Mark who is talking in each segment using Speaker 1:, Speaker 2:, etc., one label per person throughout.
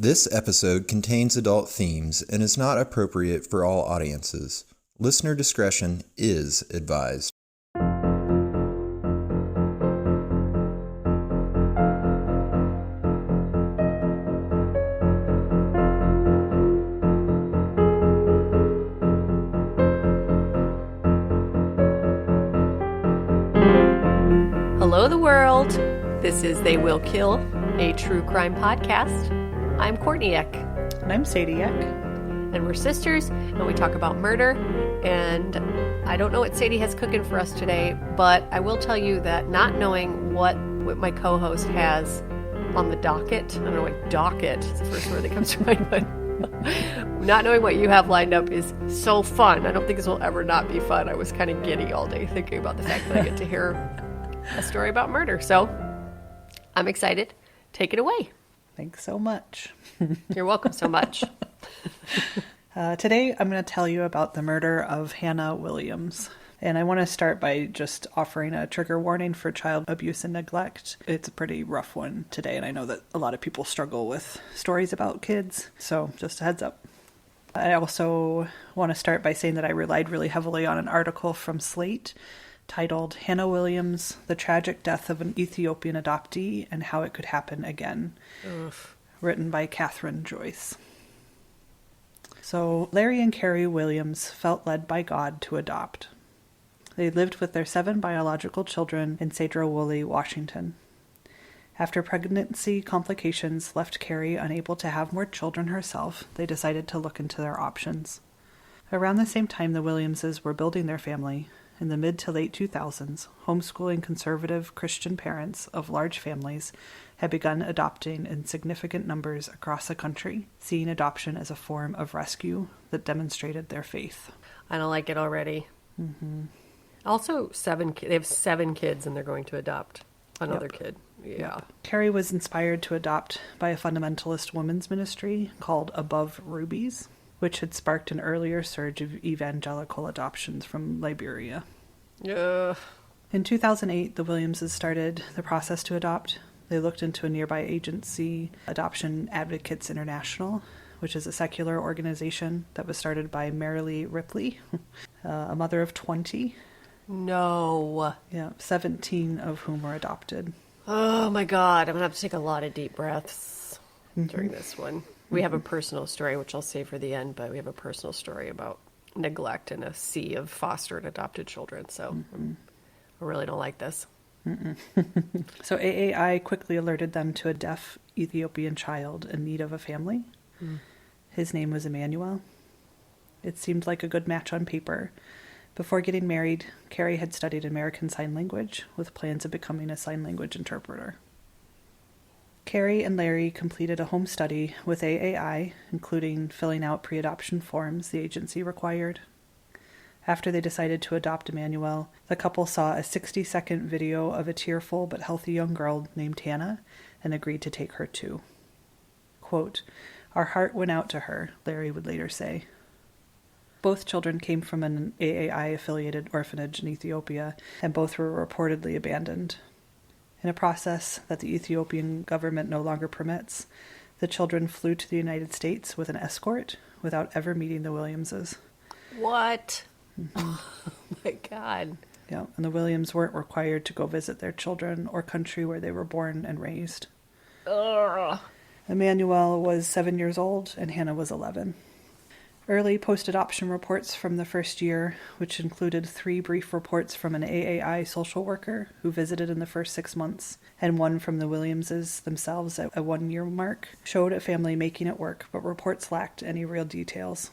Speaker 1: This episode contains adult themes and is not appropriate for all audiences. Listener discretion is advised.
Speaker 2: Hello, the world. This is They Will Kill, a true crime podcast. I'm Courtney Eck.
Speaker 3: And I'm Sadie Eck.
Speaker 2: And we're sisters, and we talk about murder. And I don't know what Sadie has cooking for us today, but I will tell you that not knowing what my co-host has on the docket, I don't know what docket is the first word that comes to mind, but not knowing what you have lined up is so fun. I don't think this will ever not be fun. I was kind of giddy all day thinking about the fact that I get to hear a story about murder. So I'm excited. Take it away.
Speaker 3: Thanks so much.
Speaker 2: You're welcome so much.
Speaker 3: Today I'm going to tell you about the murder of Hana Williams. And I want to start by just offering a trigger warning for child abuse and neglect. It's a pretty rough one today, and I know that a lot of people struggle with stories about kids, so just a heads up. I also want to start by saying that I relied really heavily on an article from Slate titled Hana Williams, The Tragic Death of an Ethiopian Adoptee and How It Could Happen Again, written by Catherine Joyce. So Larry and Carri Williams felt led by God to adopt. They lived with their 7 biological children in Sedro-Woolley, Washington. After pregnancy complications left Carri unable to have more children herself, they decided to look into their options. Around the same time the Williamses were building their family, in the mid to late 2000s, homeschooling conservative Christian parents of large families had begun adopting in significant numbers across the country, seeing adoption as a form of rescue that demonstrated their faith.
Speaker 2: I don't like it already. Mm-hmm. Also, they have 7 kids and they're going to adopt another kid. Yeah.
Speaker 3: Yep. Carri was inspired to adopt by a fundamentalist women's ministry called Above Rubies, which had sparked an earlier surge of evangelical adoptions from Liberia. In 2008, the Williamses started the process to adopt. They looked into a nearby agency, Adoption Advocates International, which is a secular organization that was started by Marilee Ripley, a mother of 20.
Speaker 2: No.
Speaker 3: Yeah, 17 of whom were adopted.
Speaker 2: Oh my God, I'm going to have to take a lot of deep breaths during this one. We have a personal story, which I'll save for the end, but we have a personal story about neglect in a sea of foster and adopted children. So I really don't like this.
Speaker 3: So AAI quickly alerted them to a deaf Ethiopian child in need of a family. His name was Emmanuel. It seemed like a good match on paper. Before getting married, Carri had studied American Sign Language with plans of becoming a sign language interpreter. Carri and Larry completed a home study with AAI, including filling out pre-adoption forms the agency required. After they decided to adopt Emmanuel, the couple saw a 60-second video of a tearful but healthy young girl named Hana and agreed to take her too. Quote, "Our heart went out to her," Larry would later say. Both children came from an AAI-affiliated orphanage in Ethiopia, and both were reportedly abandoned. In a process that the Ethiopian government no longer permits, the children flew to the United States with an escort without ever meeting the Williamses.
Speaker 2: What? Oh my God.
Speaker 3: Yeah, and the Williams weren't required to go visit their children or country where they were born and raised.
Speaker 2: Ugh.
Speaker 3: Emmanuel was 7 years old and Hana was 11. Early post-adoption reports from the first year, which included 3 brief reports from an AAI social worker who visited in the first 6 months, and one from the Williamses themselves at a 1-year mark, showed a family making it work, but reports lacked any real details.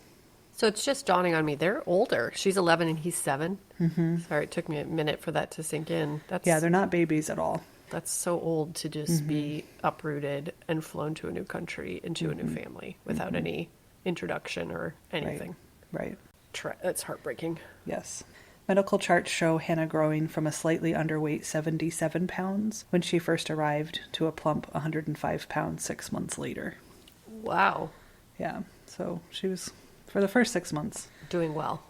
Speaker 2: So it's just dawning on me, they're older. She's 11 and he's 7.
Speaker 3: Mm-hmm.
Speaker 2: Sorry, it took me a minute for that to sink in.
Speaker 3: Yeah, they're not babies at all.
Speaker 2: That's so old to just be uprooted and flown to a new country, into a new family, without any introduction or anything.
Speaker 3: Right.
Speaker 2: That's heartbreaking.
Speaker 3: Yes. Medical charts show Hana growing from a slightly underweight 77 pounds when she first arrived to a plump 105 pounds 6 months later.
Speaker 2: Wow.
Speaker 3: Yeah. So she was, for the first 6 months,
Speaker 2: doing well.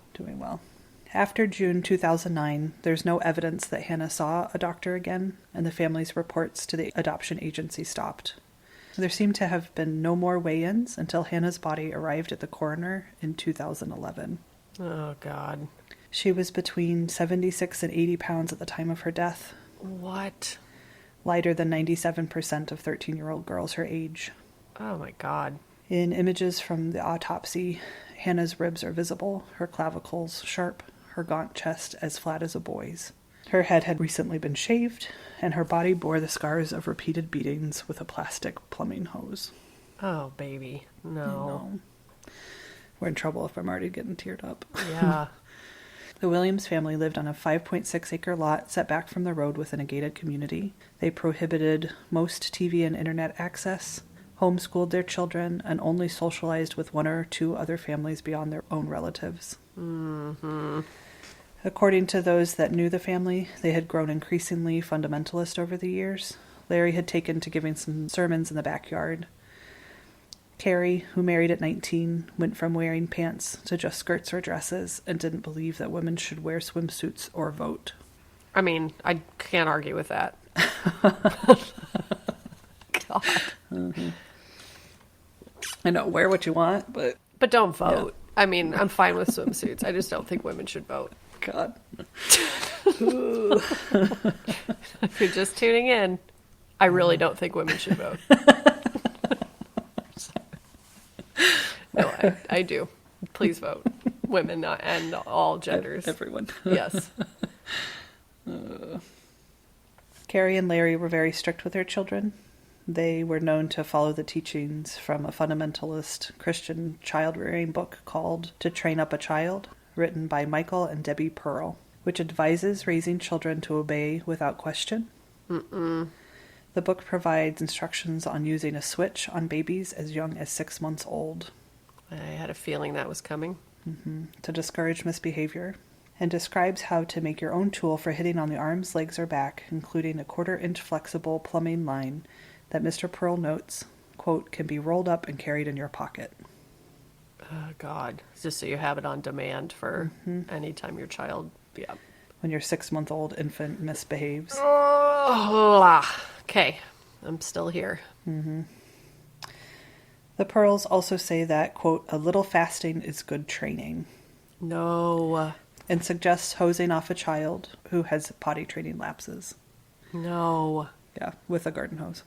Speaker 3: After June 2009, there's no evidence that Hana saw a doctor again, and the family's reports to the adoption agency stopped. There seemed to have been no more weigh-ins until Hannah's body arrived at the coroner in 2011.
Speaker 2: Oh, God.
Speaker 3: She was between 76 and 80 pounds at the time of her death.
Speaker 2: What?
Speaker 3: Lighter than 97% of 13-year-old girls her age.
Speaker 2: Oh, my God.
Speaker 3: In images from the autopsy, Hannah's ribs are visible, her clavicles sharp, her gaunt chest as flat as a boy's. Her head had recently been shaved, and her body bore the scars of repeated beatings with a plastic plumbing hose.
Speaker 2: Oh, baby. No.
Speaker 3: We're in trouble if I'm already getting teared up.
Speaker 2: Yeah.
Speaker 3: The Williams family lived on a 5.6-acre lot set back from the road within a gated community. They prohibited most TV and internet access, homeschooled their children, and only socialized with one or two other families beyond their own relatives.
Speaker 2: Mm-hmm.
Speaker 3: According to those that knew the family, they had grown increasingly fundamentalist over the years. Larry had taken to giving some sermons in the backyard. Carri, who married at 19, went from wearing pants to just skirts or dresses and didn't believe that women should wear swimsuits or vote.
Speaker 2: I mean, I can't argue with that. God.
Speaker 3: Mm-hmm. I know, wear what you want, but
Speaker 2: don't vote. Yeah. I mean, I'm fine with swimsuits. I just don't think women should vote.
Speaker 3: God.
Speaker 2: If you're just tuning in, I really don't think women should vote. No, I do. Please vote. Women and all genders.
Speaker 3: Everyone.
Speaker 2: Yes.
Speaker 3: Carri and Larry were very strict with their children. They were known to follow the teachings from a fundamentalist Christian child-rearing book called To Train Up a Child, written by Michael and Debbie Pearl, which advises raising children to obey without question.
Speaker 2: Mm-mm.
Speaker 3: The book provides instructions on using a switch on babies as young as 6 months old.
Speaker 2: I had a feeling that was coming.
Speaker 3: To discourage misbehavior, and describes how to make your own tool for hitting on the arms, legs, or back, including a 1/4-inch flexible plumbing line that Mr. Pearl notes, quote, can be rolled up and carried in your pocket.
Speaker 2: Oh, God. Just so you have it on demand for any time your child, yeah.
Speaker 3: When your 6-month-old infant misbehaves.
Speaker 2: Okay, I'm still here.
Speaker 3: Mm-hmm. The Pearls also say that, quote, a little fasting is good training.
Speaker 2: No.
Speaker 3: And suggests hosing off a child who has potty training lapses.
Speaker 2: No.
Speaker 3: Yeah, with a garden hose.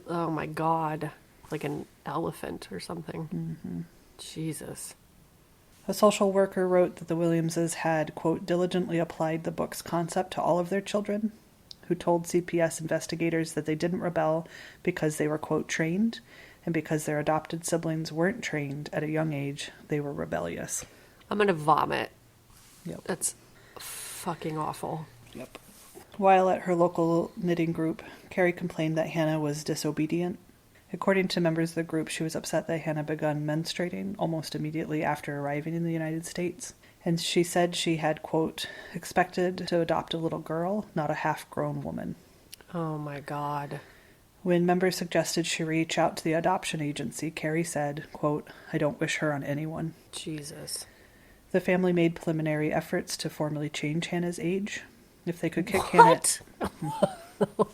Speaker 2: Oh my God. Like an elephant or something.
Speaker 3: Mm-hmm.
Speaker 2: Jesus.
Speaker 3: A social worker wrote that the Williamses had, quote, diligently applied the book's concept to all of their children, who told CPS investigators that they didn't rebel because they were, quote, trained, and because their adopted siblings weren't trained at a young age, they were rebellious.
Speaker 2: I'm going to vomit.
Speaker 3: Yep.
Speaker 2: That's fucking awful.
Speaker 3: Yep. While at her local knitting group, Carri complained that Hannah was disobedient. According to members of the group, she was upset that Hannah begun menstruating almost immediately after arriving in the United States. And she said she had, quote, expected to adopt a little girl, not a half-grown woman.
Speaker 2: Oh my God.
Speaker 3: When members suggested she reach out to the adoption agency, Carri said, quote, I don't wish her on anyone.
Speaker 2: Jesus.
Speaker 3: The family made preliminary efforts to formally change Hannah's age. If they could kick
Speaker 2: What?
Speaker 3: Hannah...
Speaker 2: Oh,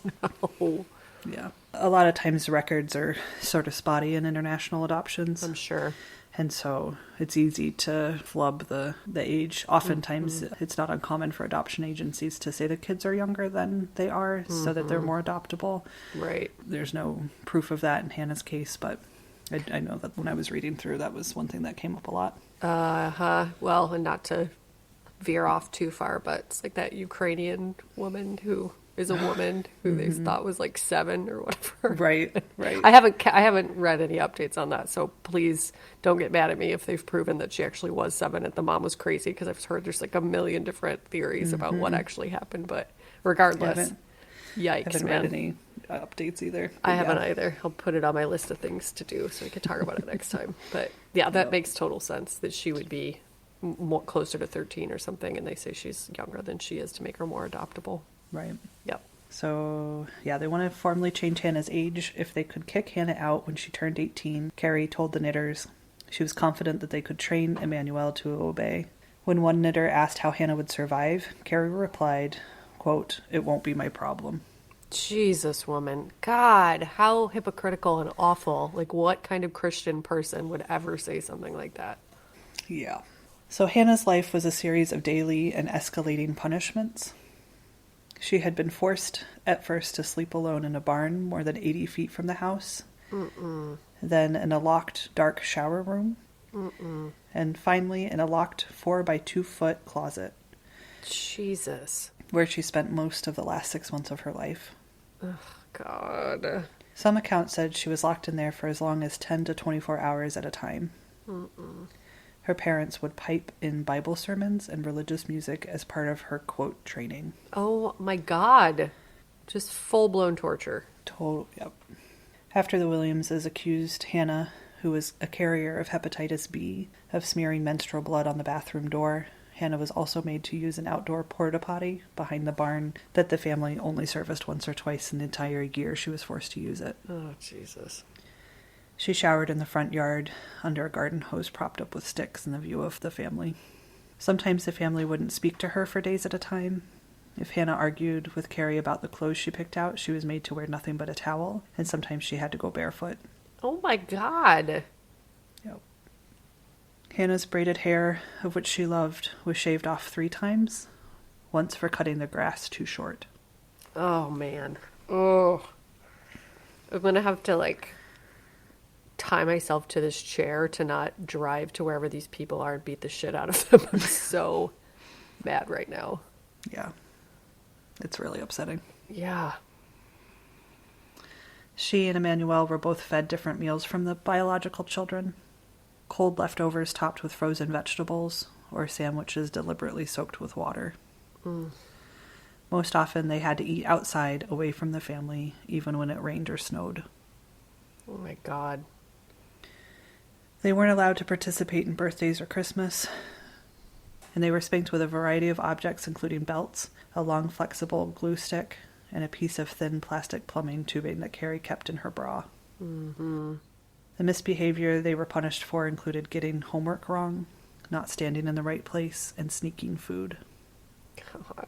Speaker 2: no.
Speaker 3: Yeah. A lot of times records are sort of spotty in international adoptions.
Speaker 2: I'm sure.
Speaker 3: And so it's easy to flub the age. Oftentimes it's not uncommon for adoption agencies to say the kids are younger than they are so that they're more adoptable.
Speaker 2: Right.
Speaker 3: There's no proof of that in Hannah's case, but I know that when I was reading through, that was one thing that came up a lot.
Speaker 2: Well, and not to veer off too far, but it's like that Ukrainian woman who is a woman who they thought was like 7 or whatever.
Speaker 3: Right.
Speaker 2: I haven't read any updates on that, so please don't get mad at me if they've proven that she actually was 7 and the mom was crazy, because I've heard there's like a million different theories about what actually happened. But regardless, yikes,
Speaker 3: I haven't
Speaker 2: man.
Speaker 3: read any updates either.
Speaker 2: I haven't either. I'll put it on my list of things to do so we can talk about it next time. But yeah, that makes total sense that she would be more closer to 13 or something, and they say she's younger than she is to make her more adoptable.
Speaker 3: Right.
Speaker 2: Yep.
Speaker 3: So, yeah, they want to formally change Hannah's age. If they could kick Hannah out when she turned 18, Carri told the knitters she was confident that they could train Emmanuel to obey. When one knitter asked how Hannah would survive, Carri replied, quote, it won't be my problem.
Speaker 2: Jesus, woman. God, how hypocritical and awful. Like, what kind of Christian person would ever say something like that?
Speaker 3: Yeah. So Hannah's life was a series of daily and escalating punishments. She had been forced at first to sleep alone in a barn more than 80 feet from the house. Mm-mm. Then in a locked, dark shower room. Mm-mm. And finally in a locked 4-by-2-foot closet.
Speaker 2: Jesus.
Speaker 3: Where she spent most of the last 6 months of her life.
Speaker 2: Oh, God.
Speaker 3: Some accounts said she was locked in there for as long as 10 to 24 hours at a time. Mm-mm. Her parents would pipe in Bible sermons and religious music as part of her, quote, training.
Speaker 2: Oh, my God. Just full-blown torture.
Speaker 3: Yep. After the Williamses accused Hannah, who was a carrier of hepatitis B, of smearing menstrual blood on the bathroom door, Hannah was also made to use an outdoor porta potty behind the barn that the family only serviced once or twice in the entire year she was forced to use it.
Speaker 2: Oh, Jesus.
Speaker 3: She showered in the front yard under a garden hose propped up with sticks in the view of the family. Sometimes the family wouldn't speak to her for days at a time. If Hannah argued with Carri about the clothes she picked out, she was made to wear nothing but a towel, and sometimes she had to go barefoot.
Speaker 2: Oh, my God.
Speaker 3: Yep. Hannah's braided hair, of which she loved, was shaved off 3 times, once for cutting the grass too short.
Speaker 2: Oh, man. Oh. I'm going to have to, tie myself to this chair to not drive to wherever these people are and beat the shit out of them. I'm so mad right now.
Speaker 3: Yeah. It's really upsetting.
Speaker 2: Yeah.
Speaker 3: She and Emmanuel were both fed different meals from the biological children. Cold leftovers topped with frozen vegetables, or sandwiches deliberately soaked with water. Mm. Most often they had to eat outside, away from the family, even when it rained or snowed.
Speaker 2: Oh my God.
Speaker 3: They weren't allowed to participate in birthdays or Christmas, and they were spanked with a variety of objects, including belts, a long flexible glue stick, and a piece of thin plastic plumbing tubing that Carri kept in her bra. Mm-hmm. The misbehavior they were punished for included getting homework wrong, not standing in the right place, and sneaking food.
Speaker 2: God.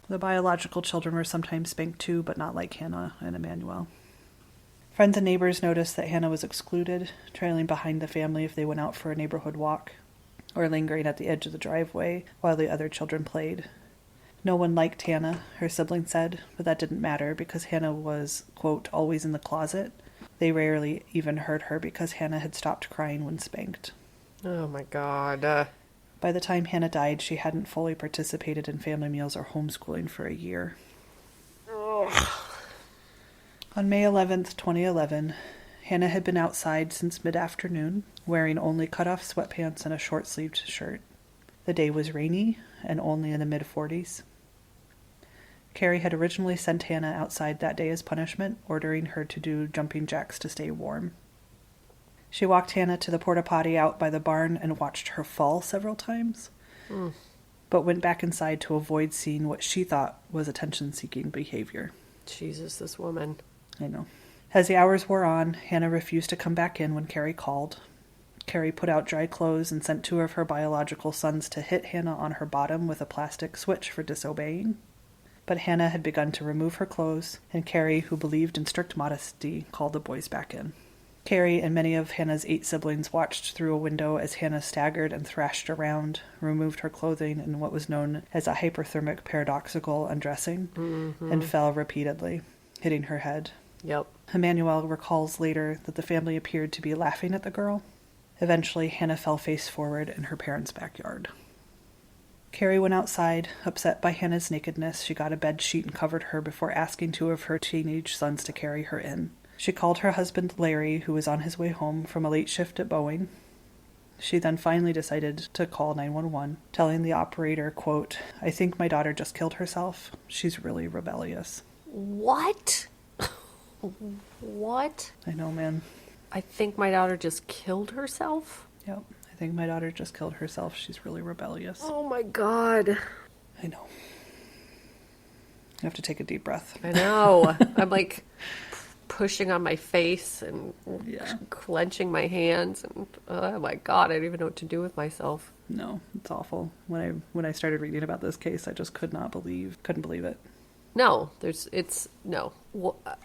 Speaker 3: The biological children were sometimes spanked too, but not like Hannah and Emmanuel. Friends and neighbors noticed that Hannah was excluded, trailing behind the family if they went out for a neighborhood walk, or lingering at the edge of the driveway while the other children played. No one liked Hannah, her sibling said, but that didn't matter because Hannah was, quote, always in the closet. They rarely even heard her because Hannah had stopped crying when spanked.
Speaker 2: Oh my God.
Speaker 3: By the time Hannah died, she hadn't fully participated in family meals or homeschooling for a year.
Speaker 2: Ugh.
Speaker 3: On May 11th, 2011, Hannah had been outside since mid-afternoon, wearing only cut-off sweatpants and a short-sleeved shirt. The day was rainy and only in the mid-40s. Carri had originally sent Hannah outside that day as punishment, ordering her to do jumping jacks to stay warm. She walked Hannah to the porta potty out by the barn and watched her fall several times, but went back inside to avoid seeing what she thought was attention-seeking behavior.
Speaker 2: Jesus, this woman.
Speaker 3: I know. As the hours wore on, Hannah refused to come back in when Carri called. Carri put out dry clothes and sent 2 of her biological sons to hit Hannah on her bottom with a plastic switch for disobeying. But Hannah had begun to remove her clothes, and Carri, who believed in strict modesty, called the boys back in. Carri and many of Hannah's 8 siblings watched through a window as Hannah staggered and thrashed around, removed her clothing in what was known as a hyperthermic paradoxical undressing, and fell repeatedly, hitting her head.
Speaker 2: Yep.
Speaker 3: Emmanuel recalls later that the family appeared to be laughing at the girl. Eventually, Hannah fell face forward in her parents' backyard. Carri went outside. Upset by Hannah's nakedness, she got a bed sheet and covered her before asking 2 of her teenage sons to carry her in. She called her husband Larry, who was on his way home from a late shift at Boeing. She then finally decided to call 911, telling the operator, quote, "I think my daughter just killed herself. She's really rebellious."
Speaker 2: What? What?
Speaker 3: I know, man.
Speaker 2: I think my daughter just killed herself?
Speaker 3: Yep. I think my daughter just killed herself. She's really rebellious.
Speaker 2: Oh my God.
Speaker 3: I know. I have to take a deep breath.
Speaker 2: I know. I'm pushing on my face and clenching my hands. And oh my God, I don't even know what to do with myself.
Speaker 3: No, it's awful. When I started reading about this case, I just couldn't believe it.
Speaker 2: No,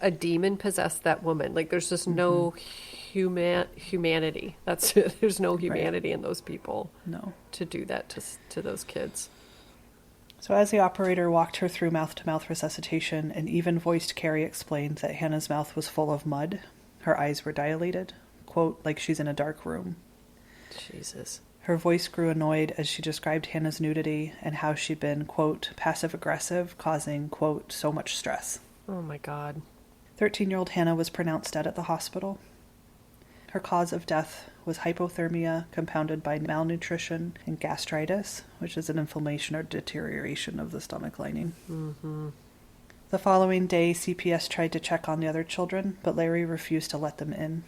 Speaker 2: a demon possessed that woman. Like, there's just no humanity. That's it. There's no humanity in those people.
Speaker 3: No.
Speaker 2: To do that to those kids.
Speaker 3: So as the operator walked her through mouth-to-mouth resuscitation, an even-voiced Carri explained that Hannah's mouth was full of mud. Her eyes were dilated, quote, like she's in a dark room.
Speaker 2: Jesus.
Speaker 3: Her voice grew annoyed as she described Hannah's nudity and how she'd been, quote, passive-aggressive, causing, quote, so much stress.
Speaker 2: Oh, my God.
Speaker 3: 13-year-old Hannah was pronounced dead at the hospital. Her cause of death was hypothermia compounded by malnutrition and gastritis, which is an inflammation or deterioration of the stomach lining.
Speaker 2: Mm-hmm.
Speaker 3: The following day, CPS tried to check on the other children, but Larry refused to let them in.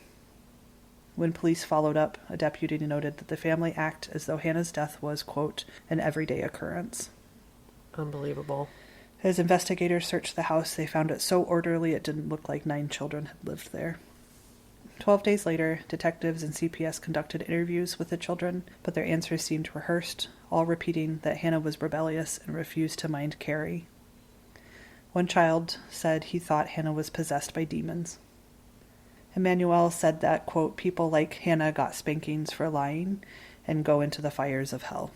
Speaker 3: When police followed up, a deputy noted that the family acted as though Hannah's death was, quote, an everyday occurrence.
Speaker 2: Unbelievable.
Speaker 3: As investigators searched the house, they found it so orderly it didn't look like 9 children had lived there. 12 days later, detectives and CPS conducted interviews with the children, but their answers seemed rehearsed, all repeating that Hannah was rebellious and refused to mind Carri. One child said he thought Hannah was possessed by demons. Emmanuel said that, quote, people like Hannah got spankings for lying and go into the fires of hell.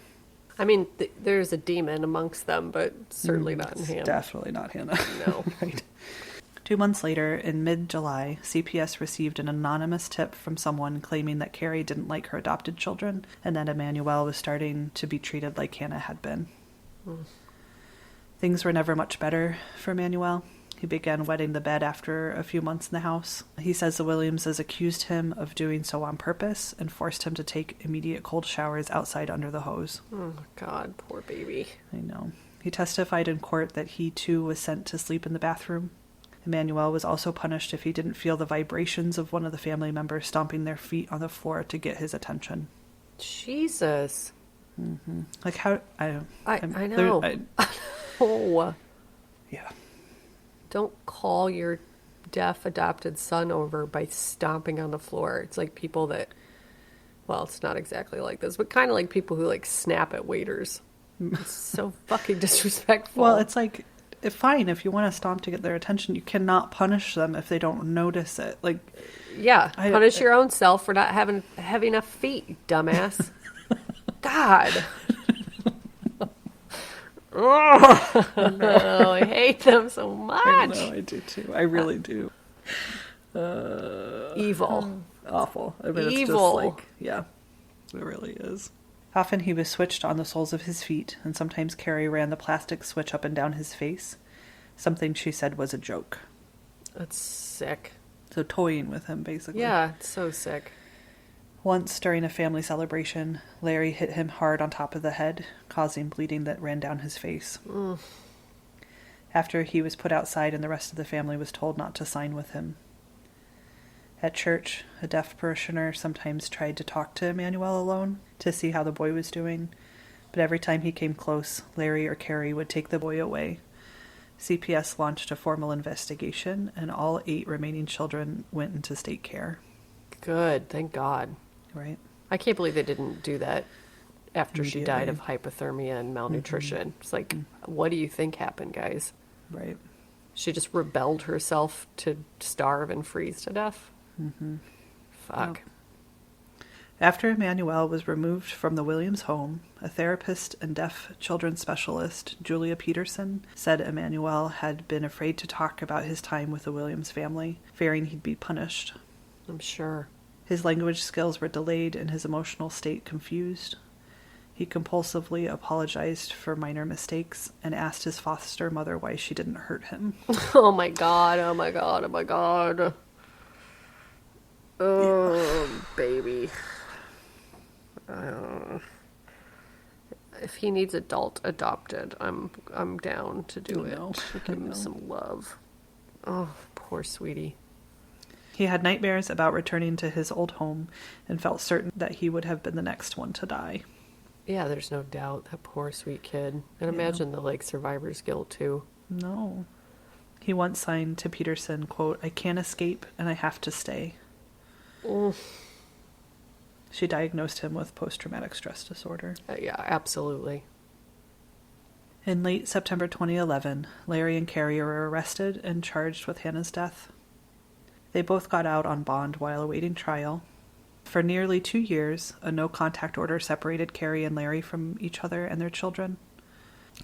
Speaker 2: I mean, there's a demon amongst them, but certainly not in Hannah.
Speaker 3: Definitely not Hannah.
Speaker 2: No.
Speaker 3: Right. 2 months later, in mid-July, CPS received an anonymous tip from someone claiming that Carri didn't like her adopted children and that Emmanuel was starting to be treated like Hannah had been. Things were never much better for Emmanuel. He began wetting the bed after a few months in the house. He says the Williamses accused him of doing so on purpose and forced him to take immediate cold showers outside under the hose.
Speaker 2: Oh, God, poor baby.
Speaker 3: I know. He testified in court that he, too, was sent to sleep in the bathroom. Emmanuel was also punished if he didn't feel the vibrations of one of the family members stomping their feet on the floor to get his attention.
Speaker 2: Jesus.
Speaker 3: Mm-hmm. Like how... I
Speaker 2: know. Oh.
Speaker 3: Yeah.
Speaker 2: Don't call your deaf adopted son over by stomping on the floor. It's like people that, well, it's not exactly like this, but kind of like people who like snap at waiters. It's so fucking disrespectful.
Speaker 3: Well, it's like, fine, if you want to stomp to get their attention, you cannot punish them if they don't notice it. Like,
Speaker 2: yeah, punish your own self for not having heavy enough feet, you dumbass. God. Oh, I hate them so much.
Speaker 3: I know, I do too. I really do.
Speaker 2: Evil.
Speaker 3: Awful. I mean,
Speaker 2: Evil.
Speaker 3: it's just like, yeah, it really is. Often he was switched on the soles of his feet, and sometimes Carri ran the plastic switch up and down his face, something she said was a joke.
Speaker 2: That's sick.
Speaker 3: So toying with him, basically.
Speaker 2: Yeah, it's so sick.
Speaker 3: Once, during a family celebration, Larry hit him hard on top of the head, causing bleeding that ran down his face. After he was put outside and the rest of the family was told not to sign with him. At church, a deaf parishioner sometimes tried to talk to Emmanuel alone to see how the boy was doing, but every time he came close, Larry or Carri would take the boy away. CPS launched a formal investigation, and all 8 remaining children went into state care.
Speaker 2: Good, thank God.
Speaker 3: Right.
Speaker 2: I can't believe they didn't do that after she died of
Speaker 3: Immediately.
Speaker 2: hypothermia and malnutrition. It's like, what do you think happened, guys?
Speaker 3: Right.
Speaker 2: She just rebelled herself to starve and freeze to death? Fuck.
Speaker 3: Yep. After Emmanuel was removed from the Williams home, a therapist and deaf children's specialist, Julia Peterson, said Emmanuel had been afraid to talk about his time with the Williams family, fearing he'd be punished.
Speaker 2: I'm sure.
Speaker 3: His language skills were delayed and his emotional state confused. He compulsively apologized for minor mistakes and asked his foster mother why she didn't hurt him.
Speaker 2: Oh my God, oh my God, oh my God. Oh, baby. If he needs adult adopted, I'm down to do it. Give him some love. Oh, poor sweetie.
Speaker 3: He had nightmares about returning to his old home and felt certain that he would have been the next one to die.
Speaker 2: Yeah, there's no doubt. That poor sweet kid. And imagine the survivor's guilt too.
Speaker 3: No. He once signed to Peterson, quote, I can't escape and I have to stay. She diagnosed him with post-traumatic stress disorder.
Speaker 2: Yeah, absolutely.
Speaker 3: In late September 2011, Larry and Carri were arrested and charged with Hana's death. They both got out on bond while awaiting trial. For nearly 2 years, a no-contact order separated Carri and Larry from each other and their children.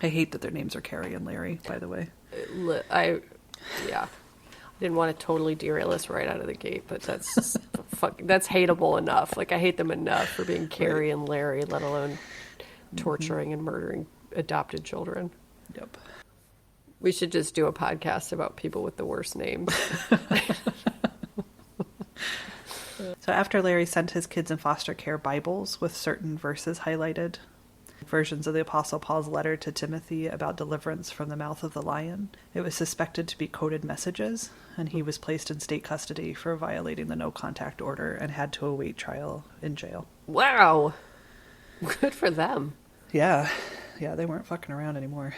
Speaker 3: I hate that their names are Carri and Larry, by the way.
Speaker 2: I didn't want to totally derail us right out of the gate, but that's that's hateable enough. Like, I hate them enough for being Carri and Larry, let alone torturing and murdering adopted children.
Speaker 3: Yep.
Speaker 2: We should just do a podcast about people with the worst names.
Speaker 3: So after Larry sent his kids in foster care Bibles with certain verses highlighted, versions of the Apostle Paul's letter to Timothy about deliverance from the mouth of the lion, it was suspected to be coded messages, and he was placed in state custody for violating the no-contact order and had to await trial in jail.
Speaker 2: Wow. Good for them.
Speaker 3: Yeah, they weren't fucking around anymore.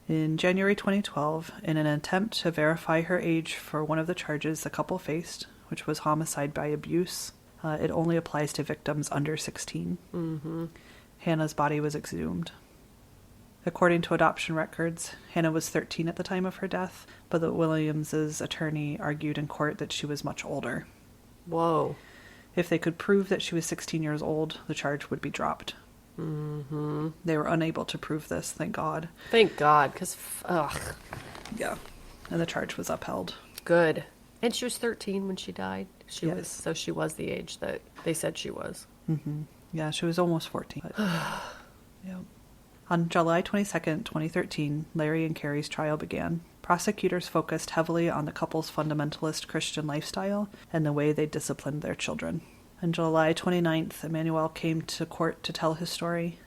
Speaker 3: In January 2012, in an attempt to verify her age for one of the charges the couple faced, which was homicide by abuse, it only applies to victims under 16.
Speaker 2: Mm-hmm.
Speaker 3: Hana's body was exhumed. According to adoption records, Hana was 13 at the time of her death, but the Williams' attorney argued in court that she was much older.
Speaker 2: Whoa.
Speaker 3: If they could prove that she was 16 years old, the charge would be dropped.
Speaker 2: Mm-hmm.
Speaker 3: They were unable to prove this, thank God.
Speaker 2: Thank God, because, ugh.
Speaker 3: Yeah. And the charge was upheld.
Speaker 2: Good. And she was 13 when she died. She
Speaker 3: Yes.
Speaker 2: was, so she was the age that they said she was.
Speaker 3: Mm-hmm. Yeah, she was almost 14. But, yeah. On July 22nd, 2013, Larry and Carri's trial began. Prosecutors focused heavily on the couple's fundamentalist Christian lifestyle and the way they disciplined their children. On July 29th, Emmanuel came to court to tell his story.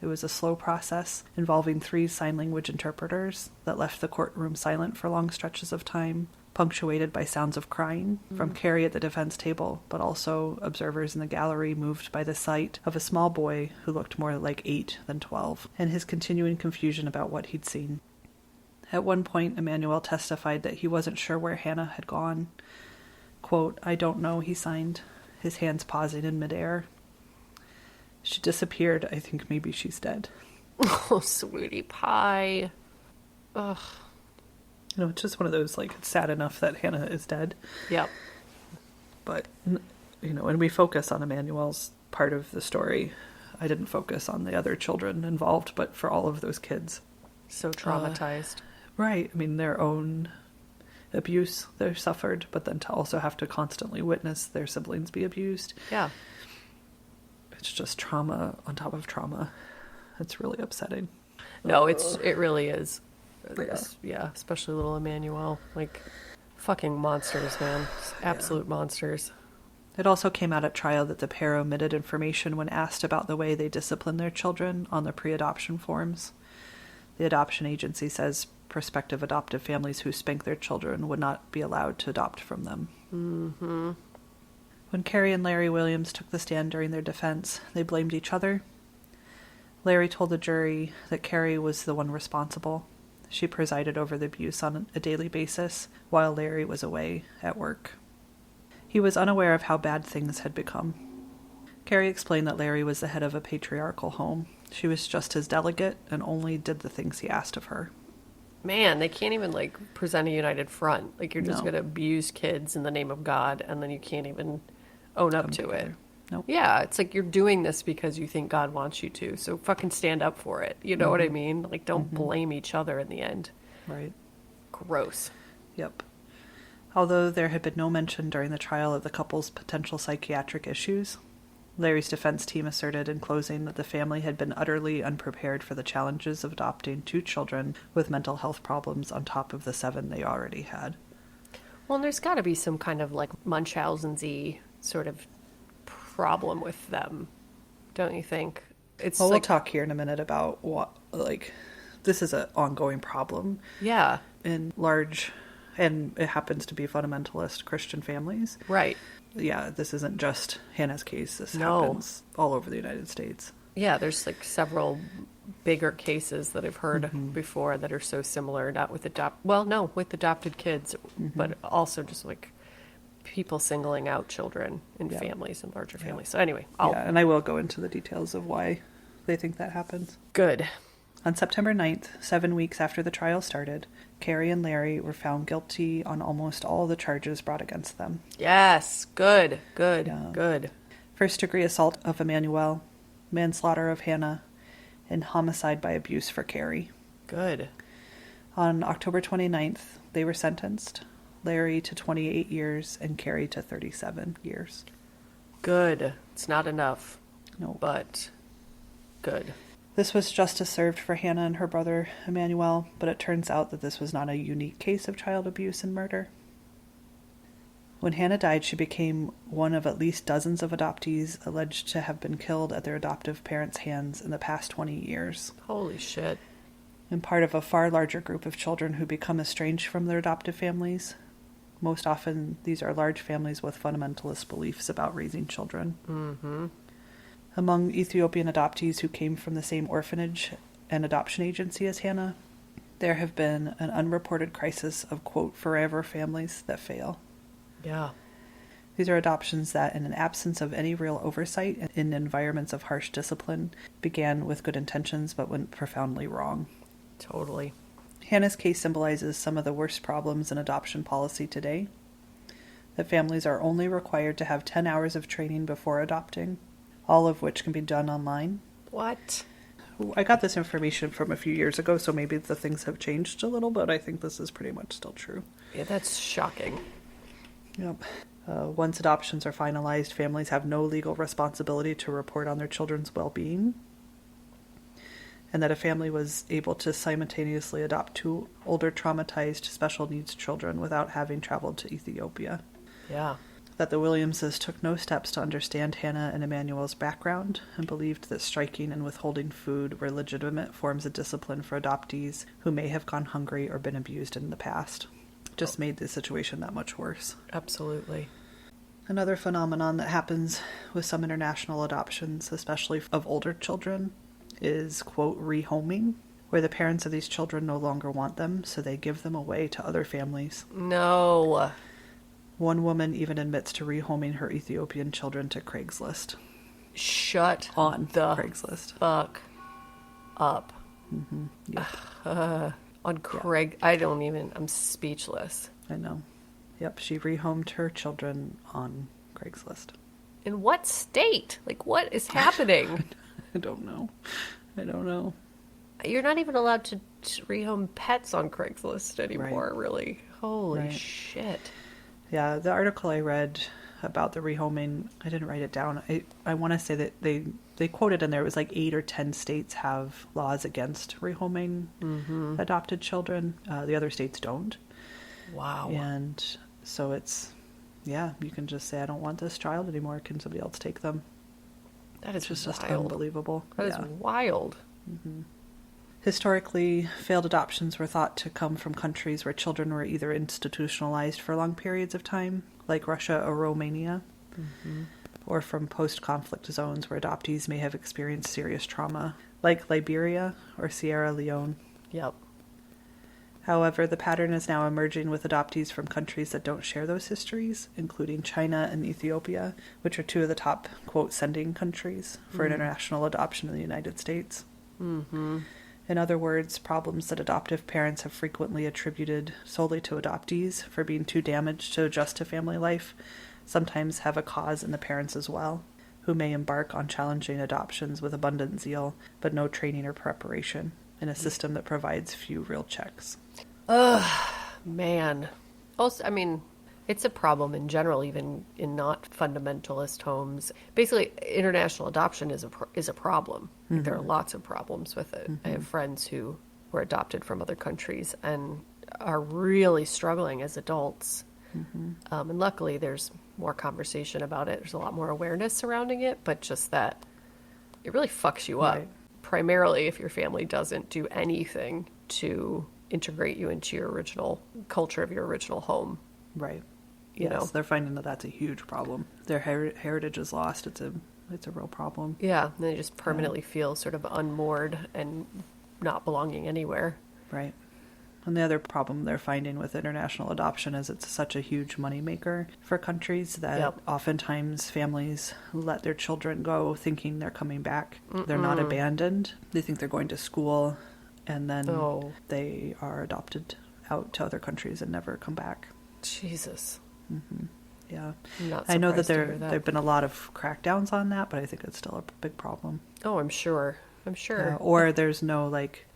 Speaker 3: It was a slow process involving 3 sign language interpreters that left the courtroom silent for long stretches of time, punctuated by sounds of crying from Carri at the defense table, but also observers in the gallery moved by the sight of a small boy who looked more like 8 than 12, and his continuing confusion about what he'd seen. At one point, Emmanuel testified that he wasn't sure where Hana had gone. Quote, "I don't know," he signed, his hands pausing in midair. "She disappeared. I think maybe she's dead."
Speaker 2: Oh, sweetie pie. Ugh.
Speaker 3: You know, it's just one of those, like, it's sad enough that Hana is dead.
Speaker 2: Yep.
Speaker 3: But, you know, when we focus on Emmanuel's part of the story, I didn't focus on the other children involved, but for all of those kids.
Speaker 2: So traumatized.
Speaker 3: Right. I mean, their own abuse they suffered, but then to also have to constantly witness their siblings be abused.
Speaker 2: Yeah.
Speaker 3: It's just trauma on top of trauma. It's really upsetting.
Speaker 2: No, it really is.
Speaker 3: Yeah.
Speaker 2: Yeah, especially little Emmanuel. Like, fucking monsters, man. Absolute monsters.
Speaker 3: It also came out at trial that the pair omitted information when asked about the way they discipline their children on the pre-adoption forms. The adoption agency says prospective adoptive families who spank their children would not be allowed to adopt from them.
Speaker 2: Mm-hmm.
Speaker 3: When Carri and Larry Williams took the stand during their defense, they blamed each other. Larry told the jury that Carri was the one responsible. She presided over the abuse on a daily basis while Larry was away at work. He was unaware of how bad things had become. Carri explained that Larry was the head of a patriarchal home. She was just his delegate and only did the things he asked of her.
Speaker 2: Man, they can't even, like, present a united front. Like, you're just
Speaker 3: No.
Speaker 2: going to abuse kids in the name of God, and then you can't even own up to it.
Speaker 3: Nope.
Speaker 2: Yeah, it's like you're doing this because you think God wants you to, so fucking stand up for it. You know what I mean? Like, don't blame each other in the end.
Speaker 3: Right.
Speaker 2: Gross.
Speaker 3: Yep. Although there had been no mention during the trial of the couple's potential psychiatric issues, Larry's defense team asserted in closing that the family had been utterly unprepared for the challenges of adopting 2 children with mental health problems on top of the 7 they already had.
Speaker 2: Well, and there's got to be some kind of, like, Munchausen-y sort of problem with them, don't you think? It's
Speaker 3: Well,
Speaker 2: like,
Speaker 3: we'll talk here in a minute about what, like, this is an ongoing problem
Speaker 2: yeah,
Speaker 3: in large, and it happens to be fundamentalist Christian families.
Speaker 2: right.
Speaker 3: Yeah, this isn't just Hannah's case. This
Speaker 2: No.
Speaker 3: happens all over the United States.
Speaker 2: Yeah, there's like several bigger cases that I've heard before that are so similar, not with with adopted kids, but also just like people singling out children in
Speaker 3: Yeah.
Speaker 2: families and larger families. So anyway,
Speaker 3: Yeah, and I will go into the details of why they think that happens.
Speaker 2: Good.
Speaker 3: On September 9th, 7 weeks after the trial started, Carri and Larry were found guilty on almost all the charges brought against them.
Speaker 2: Yes. Good.
Speaker 3: Yeah.
Speaker 2: Good.
Speaker 3: First-degree assault of Emmanuel, manslaughter of Hana, and homicide by abuse for Carri.
Speaker 2: Good.
Speaker 3: On October 29th, they were sentenced, Larry to 28 years and Carri to 37 years.
Speaker 2: Good. It's not enough.
Speaker 3: No.
Speaker 2: But good.
Speaker 3: This was justice served for Hana and her brother Emmanuel, but it turns out that this was not a unique case of child abuse and murder. When Hana died, she became one of at least dozens of adoptees alleged to have been killed at their adoptive parents' hands in the past 20 years.
Speaker 2: Holy shit.
Speaker 3: And part of a far larger group of children who become estranged from their adoptive families. Most often, these are large families with fundamentalist beliefs about raising children.
Speaker 2: Mm-hmm.
Speaker 3: Among Ethiopian adoptees who came from the same orphanage and adoption agency as Hana, there have been an unreported crisis of, quote, forever families that fail.
Speaker 2: Yeah.
Speaker 3: These are adoptions that, in an absence of any real oversight and in environments of harsh discipline, began with good intentions but went profoundly wrong.
Speaker 2: Totally.
Speaker 3: Hana's case symbolizes some of the worst problems in adoption policy today. That families are only required to have 10 hours of training before adopting, all of which can be done online.
Speaker 2: What?
Speaker 3: I got this information from a few years ago, so maybe the things have changed a little, but I think this is pretty much still true.
Speaker 2: Yeah, that's shocking.
Speaker 3: Yep. Once adoptions are finalized, families have no legal responsibility to report on their children's well-being. And that a family was able to simultaneously adopt 2 older traumatized special needs children without having traveled to Ethiopia.
Speaker 2: Yeah.
Speaker 3: That the Williamses took no steps to understand Hana and Emmanuel's background and believed that striking and withholding food were legitimate forms of discipline for adoptees who may have gone hungry or been abused in the past. Just made the situation that much worse.
Speaker 2: Absolutely.
Speaker 3: Another phenomenon that happens with some international adoptions, especially of older children, is, quote, rehoming, where the parents of these children no longer want them, so they give them away to other families.
Speaker 2: No.
Speaker 3: One woman even admits to rehoming her Ethiopian children to Craigslist.
Speaker 2: Shut
Speaker 3: On
Speaker 2: the
Speaker 3: Craigslist.
Speaker 2: fuck up.
Speaker 3: Mm-hmm. Yep.
Speaker 2: On Craig, yeah. I'm speechless.
Speaker 3: I know. Yep, she rehomed her children on Craigslist.
Speaker 2: In what state? Like, what is happening?
Speaker 3: I don't know.
Speaker 2: You're not even allowed to rehome pets on Craigslist anymore,
Speaker 3: Right.
Speaker 2: Really. Holy
Speaker 3: Right.
Speaker 2: shit.
Speaker 3: Yeah, the article I read about the rehoming, I didn't write it down. I want to say that they quoted in there, it was like 8 or 10 states have laws against rehoming adopted children. The other states don't.
Speaker 2: Wow.
Speaker 3: And so it's, yeah, you can just say, I don't want this child anymore. Can somebody else take them?
Speaker 2: That is
Speaker 3: Just
Speaker 2: wild.
Speaker 3: unbelievable.
Speaker 2: That is wild.
Speaker 3: Mm-hmm. Historically, failed adoptions were thought to come from countries where children were either institutionalized for long periods of time, like Russia or Romania, or from post-conflict zones where adoptees may have experienced serious trauma, like Liberia or Sierra Leone.
Speaker 2: Yep.
Speaker 3: However, the pattern is now emerging with adoptees from countries that don't share those histories, including China and Ethiopia, which are 2 of the top, quote, sending countries for international adoption in the United States.
Speaker 2: Mm-hmm.
Speaker 3: In other words, problems that adoptive parents have frequently attributed solely to adoptees for being too damaged to adjust to family life sometimes have a cause in the parents as well, who may embark on challenging adoptions with abundant zeal, but no training or preparation, in a system that provides few real checks.
Speaker 2: Ugh, man. Also, it's a problem in general, even in not fundamentalist homes. Basically, international adoption is a problem. Mm-hmm. There are lots of problems with it. Mm-hmm. I have friends who were adopted from other countries and are really struggling as adults. Mm-hmm. And luckily, there's more conversation about it. There's a lot more awareness surrounding it, but just that it really fucks you up.
Speaker 3: Right.
Speaker 2: Primarily if your family doesn't do anything to integrate you into your original culture of your original home.
Speaker 3: Right.
Speaker 2: You know,
Speaker 3: they're finding that that's a huge problem. Their heritage is lost. It's a real problem.
Speaker 2: Yeah, and they just permanently feel sort of unmoored and not belonging anywhere.
Speaker 3: Right. And the other problem they're finding with international adoption is it's such a huge moneymaker for countries that oftentimes families let their children go thinking they're coming back. They're not abandoned. They think they're going to school, and then they are adopted out to other countries and never come back.
Speaker 2: Jesus.
Speaker 3: Yeah.
Speaker 2: I
Speaker 3: know that there have been a lot of crackdowns on that, but I think it's still a big problem.
Speaker 2: Oh, I'm sure.
Speaker 3: Or there's no,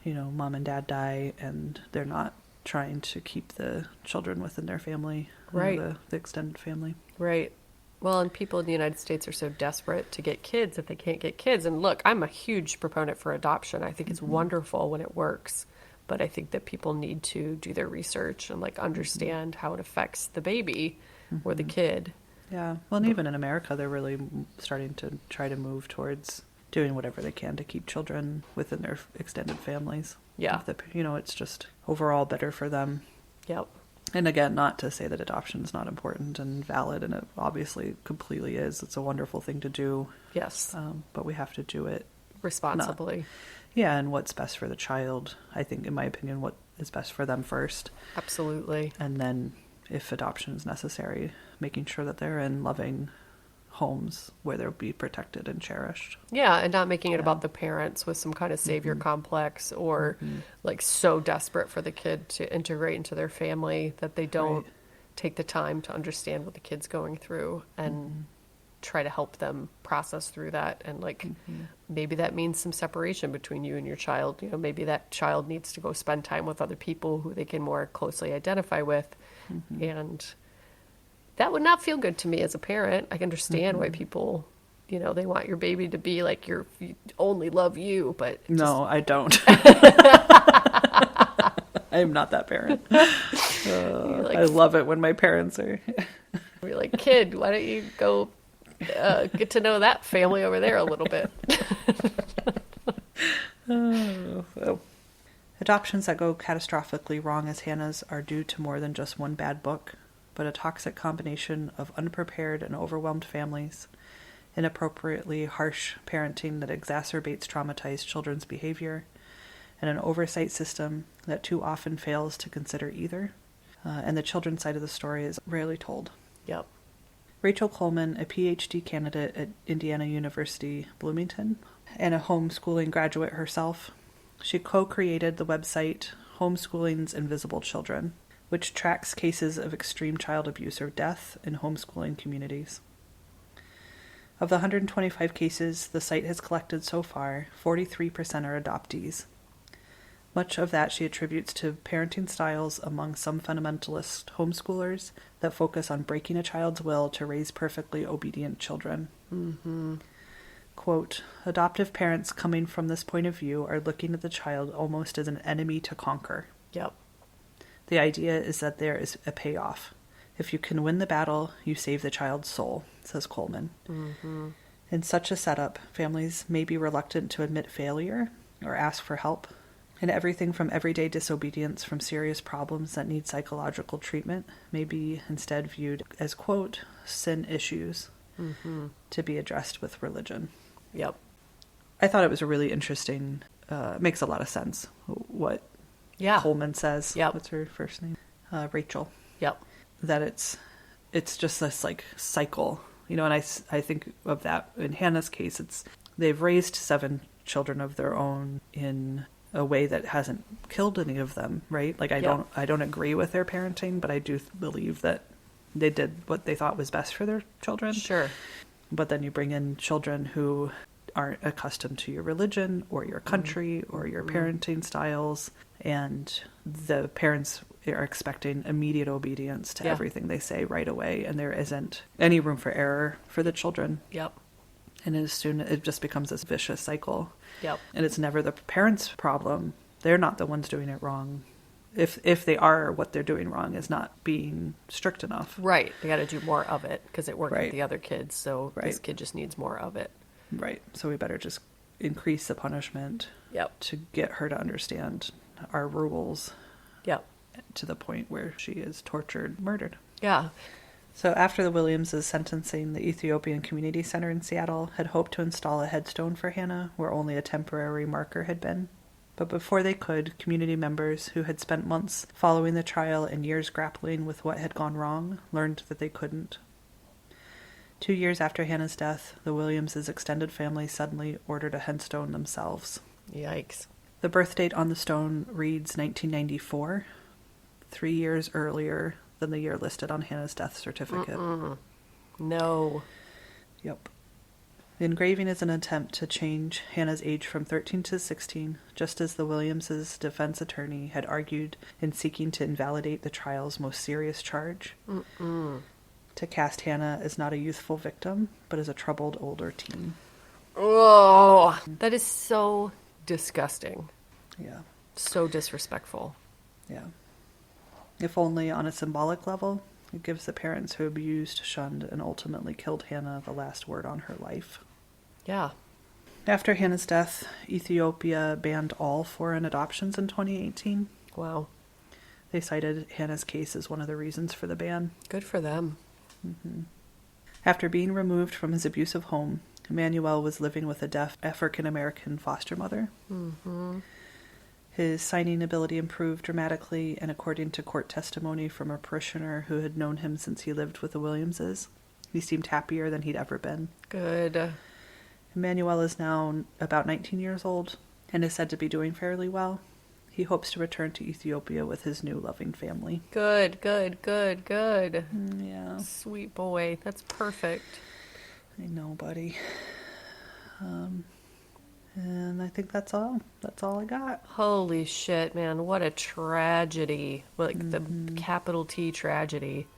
Speaker 3: mom and dad die and they're not trying to keep the children within their family,
Speaker 2: right?
Speaker 3: The extended family.
Speaker 2: Right. Well, and people in the United States are so desperate to get kids that they can't get kids. And look, I'm a huge proponent for adoption. I think it's wonderful when it works. But I think that people need to do their research and understand how it affects the baby or the kid.
Speaker 3: Yeah. Well, and even in America, they're really starting to try to move towards doing whatever they can to keep children within their extended families.
Speaker 2: Yeah.
Speaker 3: It's just overall better for them.
Speaker 2: Yep.
Speaker 3: And again, not to say that adoption is not important and valid, and it obviously completely is. It's a wonderful thing to do.
Speaker 2: Yes.
Speaker 3: But we have to do it
Speaker 2: responsibly.
Speaker 3: And what's best for the child. I think, in my opinion, what is best for them first.
Speaker 2: Absolutely.
Speaker 3: And then, if adoption is necessary, making sure that they're in loving homes where they'll be protected and cherished.
Speaker 2: Yeah, and not making it about the parents with some kind of savior complex or so desperate for the kid to integrate into their family that they don't take the time to understand what the kid's going through and try to help them process through that. And maybe that means some separation between you and your child. Maybe that child needs to go spend time with other people who they can more closely identify with. And that would not feel good to me as a parent. I can understand why people, they want your baby to be you only love you, but
Speaker 3: no, I don't. I am not that parent. I love it when my parents are.
Speaker 2: You're like, kid, why don't you go get to know that family over there a little bit?
Speaker 3: Adoptions that go catastrophically wrong as Hannah's are due to more than just one bad book, but a toxic combination of unprepared and overwhelmed families, inappropriately harsh parenting that exacerbates traumatized children's behavior, and an oversight system that too often fails to consider either. And the children's side of the story is rarely told.
Speaker 2: Yep.
Speaker 3: Rachel Coleman, a PhD candidate at Indiana University, Bloomington, and a homeschooling graduate herself, she co-created the website Homeschooling's Invisible Children, which tracks cases of extreme child abuse or death in homeschooling communities. Of the 125 cases the site has collected so far, 43% are adoptees. Much of that she attributes to parenting styles among some fundamentalist homeschoolers that focus on breaking a child's will to raise perfectly obedient children. Quote, adoptive parents coming from this point of view are looking at the child almost as an enemy to conquer.
Speaker 2: Yep.
Speaker 3: The idea is that there is a payoff. If you can win the battle, you save the child's soul, says Coleman. In such a setup, families may be reluctant to admit failure or ask for help, and everything from everyday disobedience from serious problems that need psychological treatment may be instead viewed as, quote, sin issues to be addressed with religion.
Speaker 2: Yep.
Speaker 3: I thought it was a really interesting, makes a lot of sense, what Coleman says.
Speaker 2: Yep.
Speaker 3: What's her first name? Rachel.
Speaker 2: Yep.
Speaker 3: That it's just this cycle, and I think of that in Hannah's case. They've raised 7 children of their own in a way that hasn't killed any of them, right? I don't agree with their parenting, but I do believe that they did what they thought was best for their children.
Speaker 2: Sure.
Speaker 3: But then you bring in children who aren't accustomed to your religion or your country or your parenting styles, and the parents are expecting immediate obedience to everything they say right away, and there isn't any room for error for the children.
Speaker 2: Yep.
Speaker 3: And as soon it just becomes this vicious cycle.
Speaker 2: Yep.
Speaker 3: And it's never the parents' problem. They're not the ones doing it wrong. If they are, what they're doing wrong is not being strict enough.
Speaker 2: Right. They got to do more of it because it worked with
Speaker 3: Right.
Speaker 2: the other kids. So
Speaker 3: Right.
Speaker 2: this kid just needs more of it.
Speaker 3: Right. So we better just increase the punishment to get her to understand our rules
Speaker 2: Yep.
Speaker 3: to the point where she is tortured, murdered.
Speaker 2: Yeah.
Speaker 3: So after the Williams' sentencing, the Ethiopian Community Center in Seattle had hoped to install a headstone for Hannah where only a temporary marker had been. But before they could, community members who had spent months following the trial and years grappling with what had gone wrong learned that they couldn't. 2 years after Hannah's death, the Williams' extended family suddenly ordered a headstone themselves.
Speaker 2: Yikes.
Speaker 3: The birth date on the stone reads 1994, 3 years earlier than the year listed on Hannah's death certificate.
Speaker 2: No.
Speaker 3: Yep. The engraving is an attempt to change Hannah's age from 13 to 16, just as the Williams' defense attorney had argued in seeking to invalidate the trial's most serious charge. To cast Hannah as not a youthful victim, but as a troubled older teen.
Speaker 2: Oh, that is so disgusting.
Speaker 3: Yeah.
Speaker 2: So disrespectful.
Speaker 3: Yeah. If only on a symbolic level, it gives the parents who abused, shunned, and ultimately killed Hannah the last word on her life.
Speaker 2: Yeah.
Speaker 3: After Hannah's death, Ethiopia banned all foreign adoptions in 2018.
Speaker 2: Wow.
Speaker 3: They cited Hannah's case as one of the reasons for the ban.
Speaker 2: Good for them.
Speaker 3: After being removed from his abusive home, Emmanuel was living with a deaf African-American foster mother. His signing ability improved dramatically, and according to court testimony from a parishioner who had known him since he lived with the Williamses, he seemed happier than he'd ever been.
Speaker 2: Good.
Speaker 3: Emmanuel is now about 19 years old and is said to be doing fairly well. He hopes to return to Ethiopia with his new loving family.
Speaker 2: Good.
Speaker 3: Yeah.
Speaker 2: Sweet boy. That's perfect.
Speaker 3: I know, buddy. And I think that's all. That's all I got.
Speaker 2: Holy shit, man. What a tragedy. Like the capital T tragedy.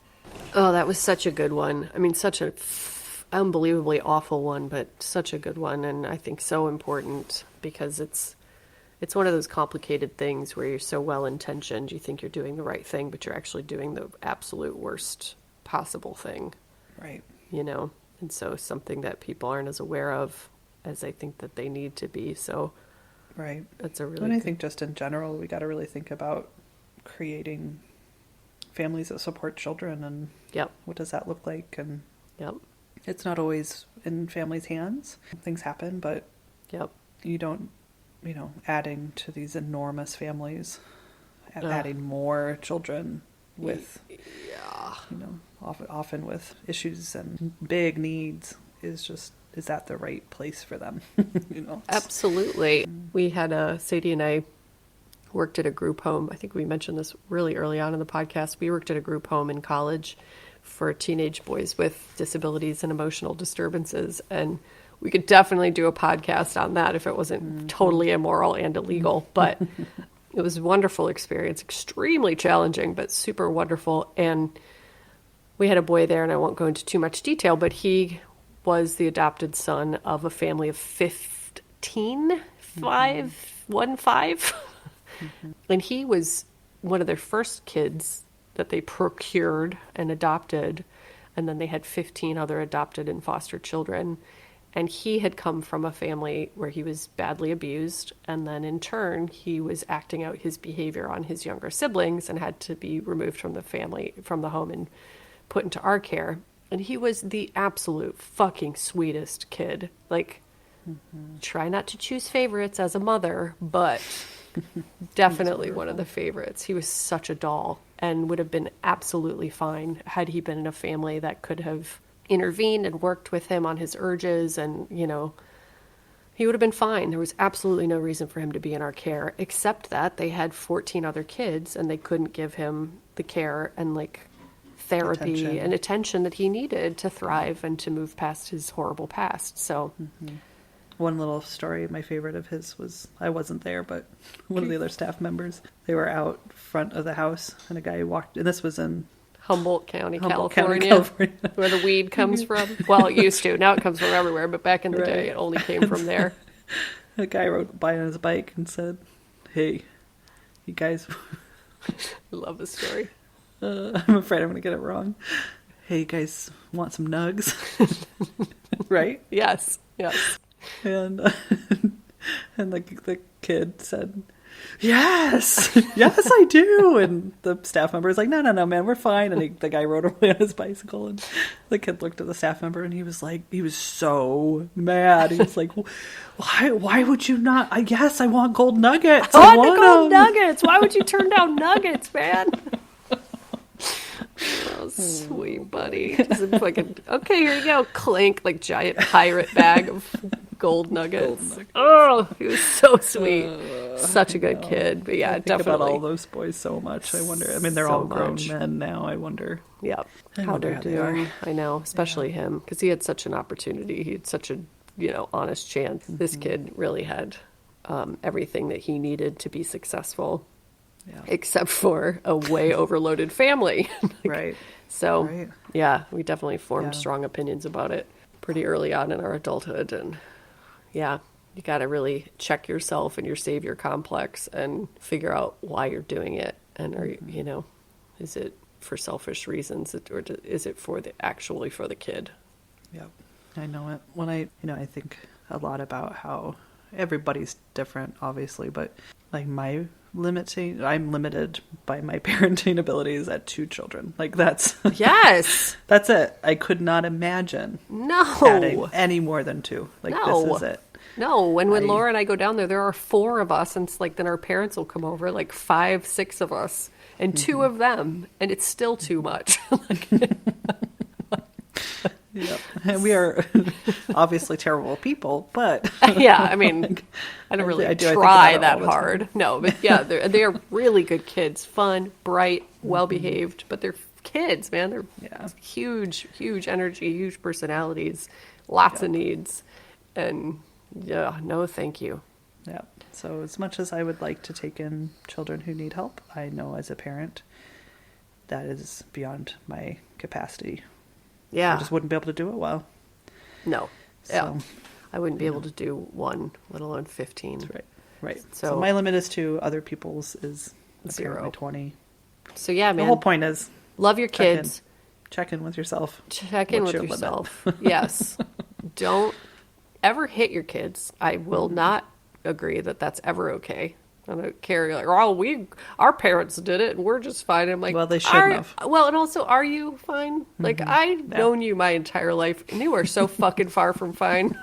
Speaker 2: Oh, that was such a good one. I mean, such a unbelievably awful one, but such a good one. And I think so important because it's one of those complicated things where you're so well-intentioned, you think you're doing the right thing, but you're actually doing the absolute worst possible thing.
Speaker 3: Right.
Speaker 2: You know? And so something that people aren't as aware of as I think that they need to be. So
Speaker 3: right.
Speaker 2: That's a really
Speaker 3: And I think just in general, we got to really think about creating families that support children and what does that look like? And it's not always in families' hands. Things happen, but you don't, adding to these enormous families, adding more children with, often with issues and big needs is that the right place for them?
Speaker 2: Absolutely. We had Sadie and I worked at a group home. I think we mentioned this really early on in the podcast. We worked at a group home in college for teenage boys with disabilities and emotional disturbances. And we could definitely do a podcast on that if it wasn't totally immoral and illegal. But it was a wonderful experience, extremely challenging, but super wonderful. And we had a boy there, and I won't go into too much detail, but he was the adopted son of a family of 15. And he was one of their first kids that they procured and adopted. And then they had 15 other adopted and foster children. And he had come from a family where he was badly abused. And then in turn, he was acting out his behavior on his younger siblings and had to be removed from the family, from the home, and put into our care. And he was the absolute fucking sweetest kid. Like, try not to choose favorites as a mother, but definitely one of the favorites. He was such a doll and would have been absolutely fine had he been in a family that could have intervened and worked with him on his urges. And, he would have been fine. There was absolutely no reason for him to be in our care, except that they had 14 other kids and they couldn't give him the care and therapy and attention that he needed to thrive and to move past his horrible past. So
Speaker 3: one little story, my favorite of his was, I wasn't there, but one of the other staff members, they were out front of the house and a guy walked, and this was in
Speaker 2: Humboldt County, California, where the weed comes from. Well, it used to. Now it comes from everywhere, but back in the day it only came from there.
Speaker 3: A guy rode by on his bike and said, "Hey, you guys..."
Speaker 2: I love this story.
Speaker 3: I'm afraid I'm going to get it wrong. "Hey, you guys want some nugs?" Right?
Speaker 2: Yes.
Speaker 3: And the kid said, yes, yes, I do. And the staff member is like, no, man, we're fine. And the guy rode away on his bicycle. And the kid looked at the staff member and he was so mad. He was like, why would you not? Yes, I want gold nuggets.
Speaker 2: I want the gold nuggets. Why would you turn down nuggets, man? Oh, sweet buddy. Just fucking, okay, here you go. Clink, like giant pirate bag of gold nuggets. Oh, he was so sweet. Such a good kid. But yeah,
Speaker 3: I think
Speaker 2: definitely.
Speaker 3: about all those boys so much. I wonder. I mean, they're
Speaker 2: So
Speaker 3: all grown
Speaker 2: much.
Speaker 3: men now. I wonder.
Speaker 2: Yeah, how they're doing. I know, especially him, because he had such an opportunity. He had such a, honest chance. This kid really had everything that he needed to be successful. Yeah. Except for a way overloaded family.
Speaker 3: Right.
Speaker 2: So, yeah, we definitely formed strong opinions about it pretty early on in our adulthood. And, yeah, you got to really check yourself and your savior complex and figure out why you're doing it. And, is it for selfish reasons or is it for the kid?
Speaker 3: Yeah, I know it. When I think a lot about how everybody's different, obviously, but like I'm limited by my parenting abilities at 2 children. Like that's
Speaker 2: yes,
Speaker 3: that's it. I could not imagine adding any more than 2. Like this is it.
Speaker 2: No, when Laura and I go down there are 4 of us, and it's like then our parents will come over, like 5, 6 of us, and 2 of them, and it's still too much.
Speaker 3: Yep. And we are obviously terrible people, but
Speaker 2: yeah, I mean, I don't really try that hard. No, but yeah, they are really good kids, fun, bright, well behaved, but they're kids, man. They're huge energy, huge personalities, lots of needs, and no, thank you.
Speaker 3: Yeah. So as much as I would like to take in children who need help, I know as a parent that is beyond my capacity.
Speaker 2: Yeah.
Speaker 3: I just wouldn't be able to do it well.
Speaker 2: No.
Speaker 3: So,
Speaker 2: yeah. I wouldn't be able to do 1, let alone 15.
Speaker 3: That's right. Right.
Speaker 2: So
Speaker 3: my limit is 2. Other people's is
Speaker 2: 0.
Speaker 3: 20.
Speaker 2: So yeah, man.
Speaker 3: The whole point is
Speaker 2: love your kids.
Speaker 3: Check in with yourself.
Speaker 2: Check in with yourself. Yes. Don't ever hit your kids. I will not agree that that's ever okay. I don't care. Like, our parents did it, and we're just fine. I'm like,
Speaker 3: well, they shouldn't have.
Speaker 2: Well, and also, are you fine? Like, I've known you my entire life, and you are so fucking far from fine.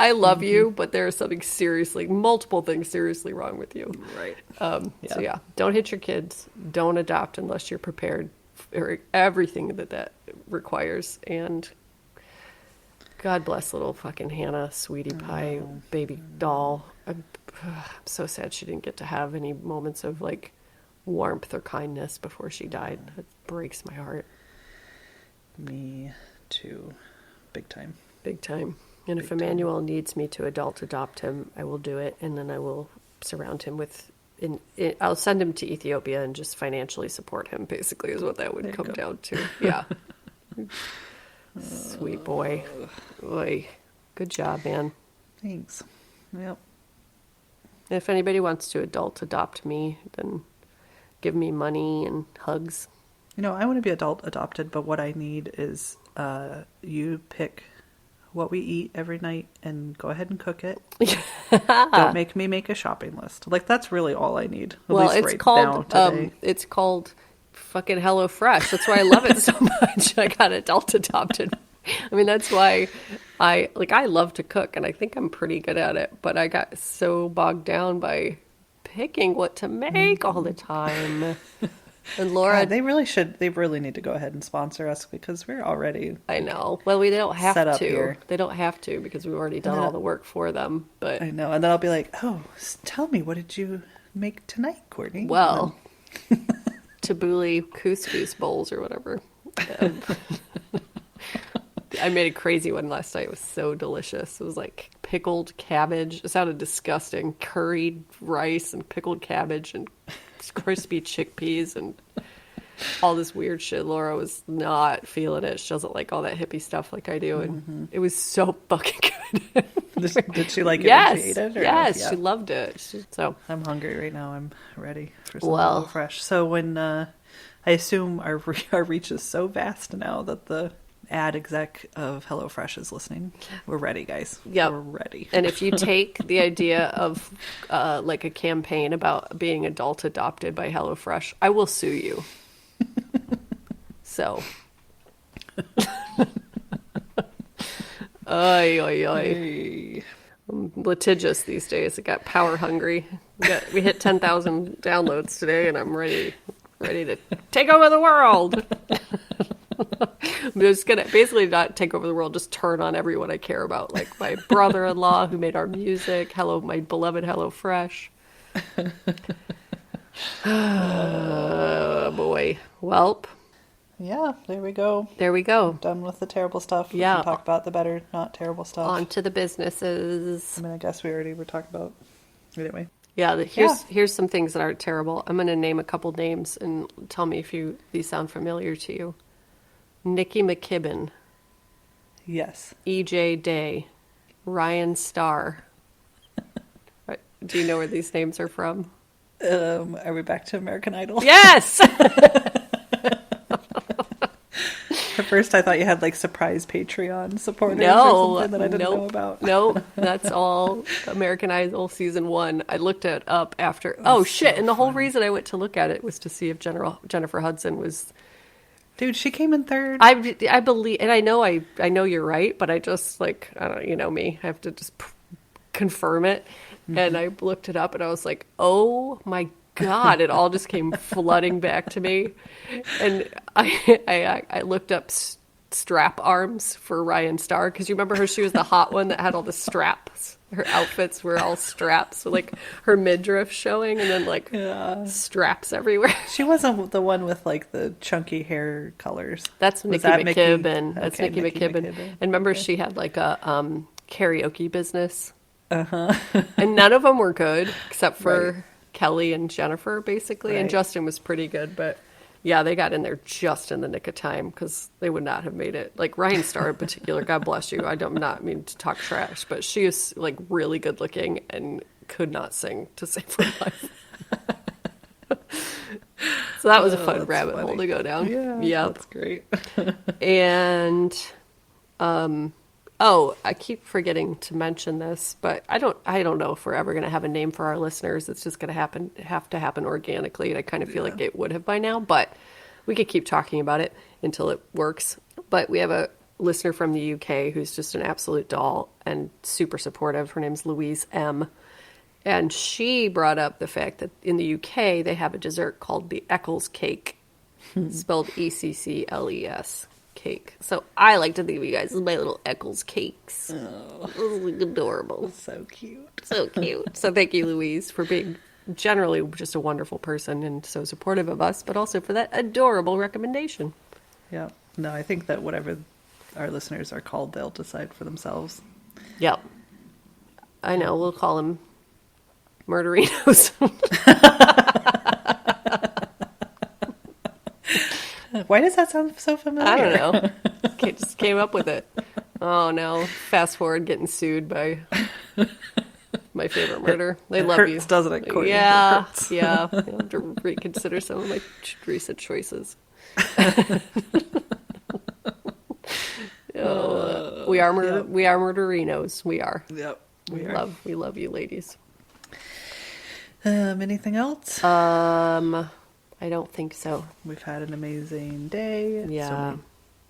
Speaker 2: I love you, but there is multiple things seriously wrong with you.
Speaker 3: Right.
Speaker 2: So yeah, don't hit your kids. Don't adopt unless you're prepared for everything that requires. And God bless little fucking Hannah, sweetie pie, baby doll. I'm so sad she didn't get to have any moments of like warmth or kindness before she died. It breaks my heart.
Speaker 3: Me too. Big time.
Speaker 2: Big time. And if Emmanuel needs me to adopt him, I will do it. And then I will surround him with, I'll send him to Ethiopia and just financially support him, basically, is what that would come down to. Yeah. Sweet boy. Oy. Good job, man.
Speaker 3: Thanks. Yep.
Speaker 2: If anybody wants to adopt me, then give me money and hugs.
Speaker 3: I want to be adopted, but what I need is you pick what we eat every night and go ahead and cook it. Don't make me make a shopping list. Like, that's really all I need.
Speaker 2: It's called fucking HelloFresh. That's why I love it so much. I got adopted. I mean, that's why I love to cook, and I think I'm pretty good at it, but I got so bogged down by picking what to make all the time. And Laura,
Speaker 3: they really need to go ahead and sponsor us because we're already.
Speaker 2: I know. Well, they don't have
Speaker 3: set up
Speaker 2: to.
Speaker 3: Here.
Speaker 2: They don't have to because we've already done all the work for them. But
Speaker 3: I know, and then I'll be like, "Oh, tell me, what did you make tonight, Courtney?"
Speaker 2: Well, tabbouleh couscous bowls or whatever. I made a crazy one last night. It was so delicious. It was like pickled cabbage. It sounded disgusting. Curried rice and pickled cabbage and crispy chickpeas and all this weird shit. Laura was not feeling it. She doesn't like all that hippie stuff like I do. And it was so fucking good.
Speaker 3: Did she like it
Speaker 2: yes,
Speaker 3: when she ate it?
Speaker 2: Yes, she loved it. So
Speaker 3: I'm hungry right now. I'm ready for something fresh. So when I assume our reach is so vast now that the ad exec of HelloFresh is listening, we're ready, guys.
Speaker 2: Yep.
Speaker 3: We're ready.
Speaker 2: And if you take the idea of like a campaign about being adult adopted by HelloFresh, I will sue you. So. Oy, oy, oy.
Speaker 3: Hey.
Speaker 2: I'm litigious these days. I got power hungry. We hit 10,000 downloads today, and I'm ready to take over the world. I'm just gonna basically not take over the world, just turn on everyone I care about, like my brother-in-law who made our music. My beloved HelloFresh. Oh boy. Welp.
Speaker 3: Yeah, there we go.
Speaker 2: There we go.
Speaker 3: Done with the terrible stuff.
Speaker 2: Yeah.
Speaker 3: We can talk about the better, not terrible stuff.
Speaker 2: On to the businesses.
Speaker 3: I mean, I guess we already were talking about. Anyway.
Speaker 2: Yeah, here's some things that aren't terrible. I'm going to name a couple names and tell me if these sound familiar to you. Nikki McKibben.
Speaker 3: Yes.
Speaker 2: EJ Day. Ryan Starr. Do you know where these names are from?
Speaker 3: Are we back to American Idol?
Speaker 2: Yes!
Speaker 3: At first, I thought you had like surprise Patreon supporters or something that I didn't know about.
Speaker 2: No, that's all American Idol season 1. I looked it up after. Oh shit! So and the whole reason I went to look at it was to see if Jennifer Hudson was.
Speaker 3: Dude, she came in third.
Speaker 2: I believe, and I know you're right, but I just like I don't, you know me, I have to just confirm it. Mm-hmm. And I looked it up, and I was like, oh my God, it all just came flooding back to me. And I looked up strap arms for Ryan Starr, because you remember her, she was the hot one that had all the straps. Her outfits were all straps, so like her midriff showing, and then like straps everywhere.
Speaker 3: She wasn't the one with like the chunky hair colors.
Speaker 2: That's Nikki McKibben. That's Nikki McKibben. And remember, she had like a karaoke business. Uh-huh. And none of them were good, except for Kelly and Jennifer, basically. Right. And Justin was pretty good, but yeah, they got in there just in the nick of time, because they would not have made it. Like Ryan Starr in particular, God bless you. I do not mean to talk trash, but she is like really good looking and could not sing to save her life. So that was a fun rabbit hole to go down. Yeah,
Speaker 3: that's great.
Speaker 2: And I keep forgetting to mention this, but I don't know if we're ever going to have a name for our listeners. It's just going to have to happen organically. And I kind of feel like it would have by now, but we could keep talking about it until it works. But we have a listener from the UK who's just an absolute doll and super supportive. Her name's Louise M. And she brought up the fact that in the UK, they have a dessert called the Eccles cake, spelled Eccles cake. So I like to think of you guys as my little Eccles cakes. Oh, adorable.
Speaker 3: So cute.
Speaker 2: So cute. So thank you, Louise, for being generally just a wonderful person and so supportive of us, but also for that adorable recommendation.
Speaker 3: Yeah. No, I think that whatever our listeners are called, they'll decide for themselves.
Speaker 2: Yep. I know. We'll call them Murderinos.
Speaker 3: Why does that sound so familiar?
Speaker 2: I don't know. Just came up with it. Oh no! Fast forward, getting sued by my favorite murder. They love you,
Speaker 3: doesn't it, Courtney?
Speaker 2: Yeah, yeah. I have to reconsider some of my recent choices. We are murderinos. We are.
Speaker 3: Yep.
Speaker 2: We love you, ladies.
Speaker 3: Anything else?
Speaker 2: I don't think so.
Speaker 3: We've had an amazing day.
Speaker 2: Yeah.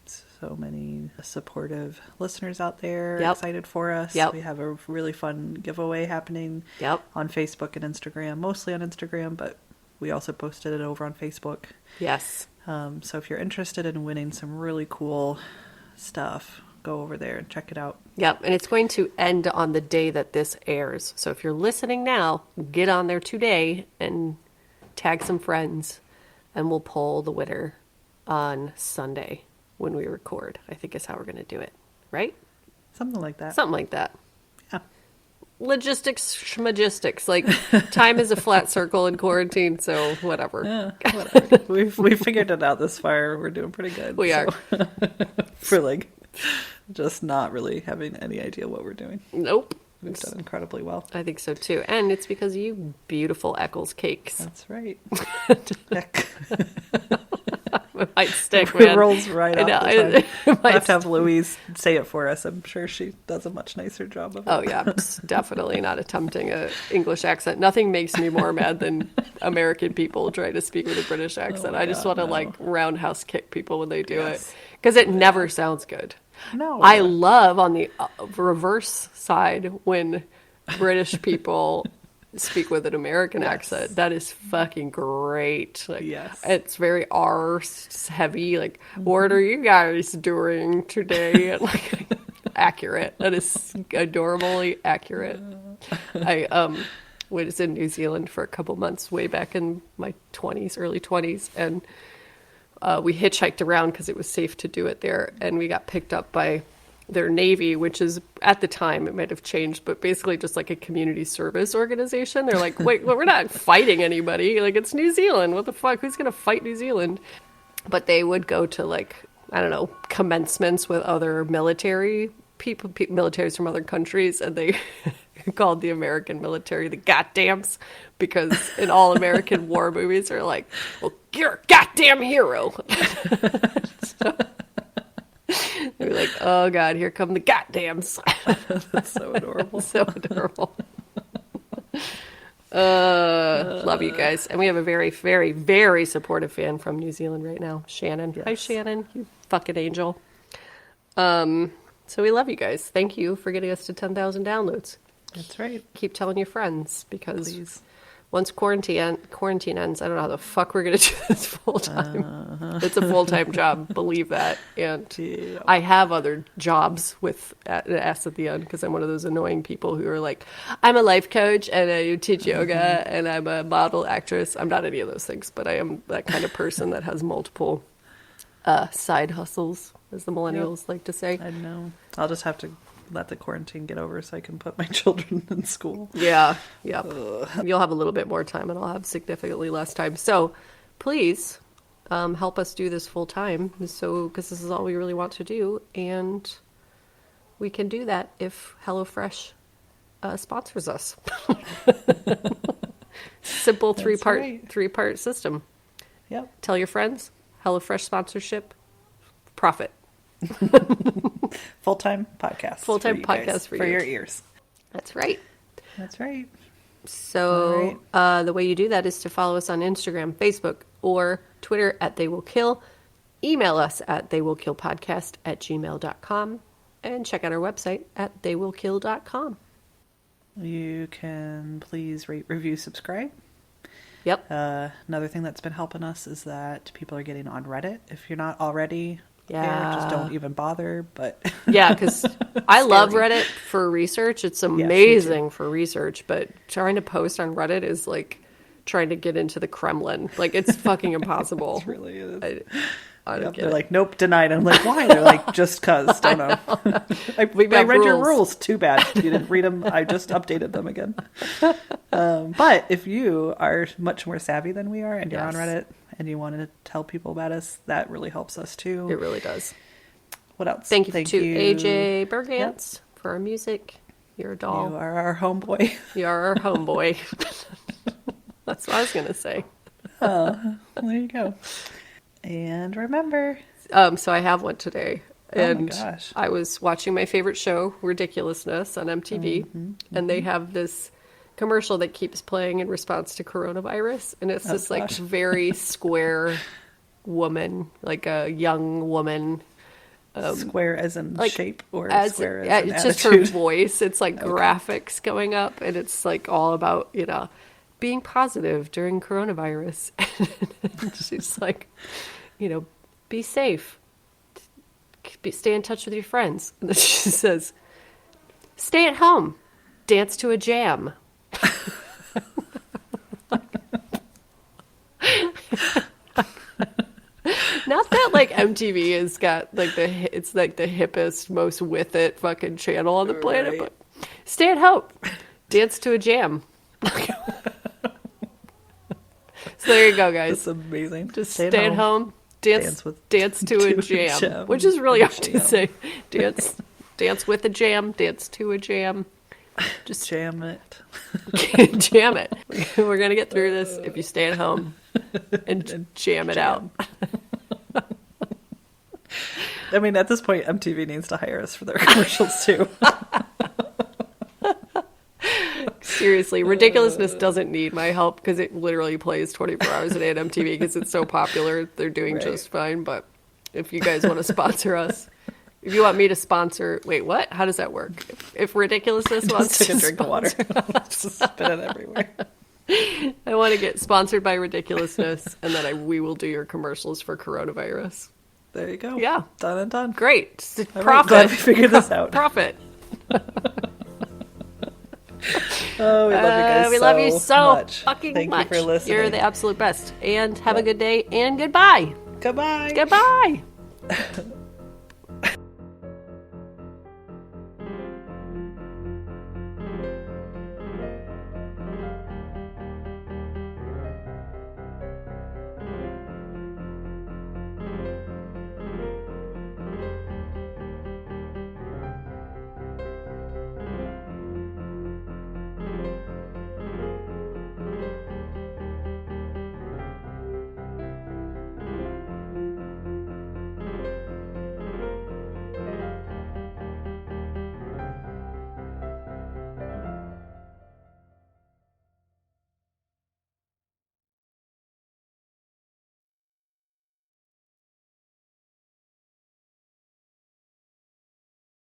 Speaker 3: So many supportive listeners out there excited for us.
Speaker 2: Yep.
Speaker 3: We have a really fun giveaway happening on Facebook and Instagram, mostly on Instagram, but we also posted it over on Facebook.
Speaker 2: Yes.
Speaker 3: So if you're interested in winning some really cool stuff, go over there and check it out.
Speaker 2: Yep, and it's going to end on the day that this airs. So if you're listening now, get on there today and tag some friends, and we'll poll the winner on Sunday when we record. I think is how we're going to do it, right?
Speaker 3: Something like that.
Speaker 2: Something like that.
Speaker 3: Yeah.
Speaker 2: Logistics, schmagistics. Like, time is a flat circle in quarantine, so whatever.
Speaker 3: Yeah, whatever. We've figured it out this far. We're doing pretty good.
Speaker 2: We are.
Speaker 3: For like, just not really having any idea what we're doing.
Speaker 2: Nope.
Speaker 3: We've done incredibly well.
Speaker 2: I think so too. And it's because of you beautiful Eccles cakes.
Speaker 3: That's right.
Speaker 2: It might stick,
Speaker 3: It
Speaker 2: man.
Speaker 3: rolls right
Speaker 2: I know.
Speaker 3: off the tongue.
Speaker 2: It
Speaker 3: We'll
Speaker 2: might
Speaker 3: have to have Louise say it for us. I'm sure she does a much nicer job of it.
Speaker 2: Oh yeah, I'm definitely not attempting a English accent. Nothing makes me more mad than American people trying to speak with a British accent. I just want to like roundhouse kick people when they do it because it never sounds good.
Speaker 3: No.
Speaker 2: I love on the reverse side when British people speak with an American accent. That is fucking great. Like, it's very R heavy. Like, what are you guys doing today? And, like, accurate. That is adorably accurate. I was in New Zealand for a couple months way back in my 20s, early 20s, and we hitchhiked around because it was safe to do it there, and we got picked up by their Navy, which is, at the time, it might have changed, but basically just like a community service organization. They're like, wait, well, we're not fighting anybody. Like, it's New Zealand. What the fuck? Who's going to fight New Zealand? But they would go to, like, I don't know, commencements with other military people, militaries from other countries, and they called the American military the goddams, because in all American war movies, they're like, well, you're a goddamn hero. So, they're like, oh god, here come the goddams.
Speaker 3: That's so adorable.
Speaker 2: So adorable. Love you guys. And we have a very, very, very supportive fan from New Zealand right now, Shannon. Yes. Hi, Shannon. You fucking angel. So we love you guys. Thank you for getting us to 10,000 downloads.
Speaker 3: That's right.
Speaker 2: Keep telling your friends, because once quarantine ends, I don't know how the fuck we're going to do this full time. It's a full-time job, believe that. And I have other jobs with an S at the end, because I'm one of those annoying people who are like, I'm a life coach and I teach yoga and I'm a model actress. I'm not any of those things, but I am that kind of person that has multiple side hustles, as the millennials like to say.
Speaker 3: I know. I'll just have to let the quarantine get over so I can put my children in school.
Speaker 2: Yeah. You'll have a little bit more time and I'll have significantly less time. So please help us do this full time, because this is all we really want to do, and we can do that if HelloFresh sponsors us. Simple three-part system.
Speaker 3: Yep.
Speaker 2: Tell your friends, HelloFresh sponsorship, profit.
Speaker 3: Full-time podcast.
Speaker 2: Full-time podcast
Speaker 3: for your ears.
Speaker 2: That's right.
Speaker 3: That's right.
Speaker 2: So the way you do that is to follow us on Instagram, Facebook, or Twitter at They Will Kill. Email us at theywillkillpodcast@gmail.com, and check out our website at theywillkill.com.
Speaker 3: You can please rate, review, subscribe.
Speaker 2: Yep.
Speaker 3: Another thing that's been helping us is that people are getting on Reddit. If you're not already there, just don't even bother. But
Speaker 2: yeah, because I love Reddit for research. It's amazing for research, but trying to post on Reddit is like trying to get into the Kremlin. Like, it's fucking impossible.
Speaker 3: It really is.
Speaker 2: I don't get
Speaker 3: they're
Speaker 2: it.
Speaker 3: like, nope, denied. I'm like, why? They're like, just cuz. Don't know. I read your rules. Too bad you didn't read them. I just updated them again. But if you are much more savvy than we are, and you're on Reddit, and you want to tell people about us, that really helps us too.
Speaker 2: It really does.
Speaker 3: What else?
Speaker 2: Thank you to AJ Bergantz for our music. You're a doll.
Speaker 3: You are our homeboy.
Speaker 2: You are our homeboy. That's what I was going to say.
Speaker 3: Oh, there you go. And remember.
Speaker 2: So I have one today. And
Speaker 3: oh my gosh.
Speaker 2: I was watching my favorite show, Ridiculousness, on MTV. And they have this commercial that keeps playing in response to coronavirus. And it's this like very square woman, like a young woman.
Speaker 3: Square as in like, shape, or square as in
Speaker 2: it's
Speaker 3: attitude?
Speaker 2: just her voice. It's like graphics going up, and it's like all about, being positive during coronavirus. She's like, be safe. Stay in touch with your friends. And then she says, stay at home. Dance to a jam. Not that like MTV has got like it's like the hippest, most with it fucking channel on the planet, but stay at home. Dance to a jam. So there you go, guys.
Speaker 3: That's amazing.
Speaker 2: Just stay at home, dance to a jam, which is really hard to say. Dance with a jam, dance to a jam. Just
Speaker 3: jam it.
Speaker 2: Jam it. We're gonna get through this if you stay at home and jam it out.
Speaker 3: I mean, at this point, MTV needs to hire us for their commercials, too.
Speaker 2: Seriously, Ridiculousness doesn't need my help because it literally plays 24 hours a day at MTV because it's so popular. They're doing just fine. But if you guys want to sponsor us, if you want me to sponsor... Wait, what? How does that work? If Ridiculousness wants to
Speaker 3: drink the water. Just spit it everywhere.
Speaker 2: I want to get sponsored by Ridiculousness, and then we will do your commercials for coronavirus.
Speaker 3: There you go.
Speaker 2: Yeah.
Speaker 3: Done and done.
Speaker 2: Great.
Speaker 3: All
Speaker 2: Profit.
Speaker 3: right, glad we figured this out.
Speaker 2: Profit.
Speaker 3: Oh, we love you guys
Speaker 2: we love you so
Speaker 3: much.
Speaker 2: fucking
Speaker 3: Thank
Speaker 2: much.
Speaker 3: you for listening.
Speaker 2: You're the absolute best. And have a good day, and goodbye.
Speaker 3: Goodbye.
Speaker 2: Goodbye.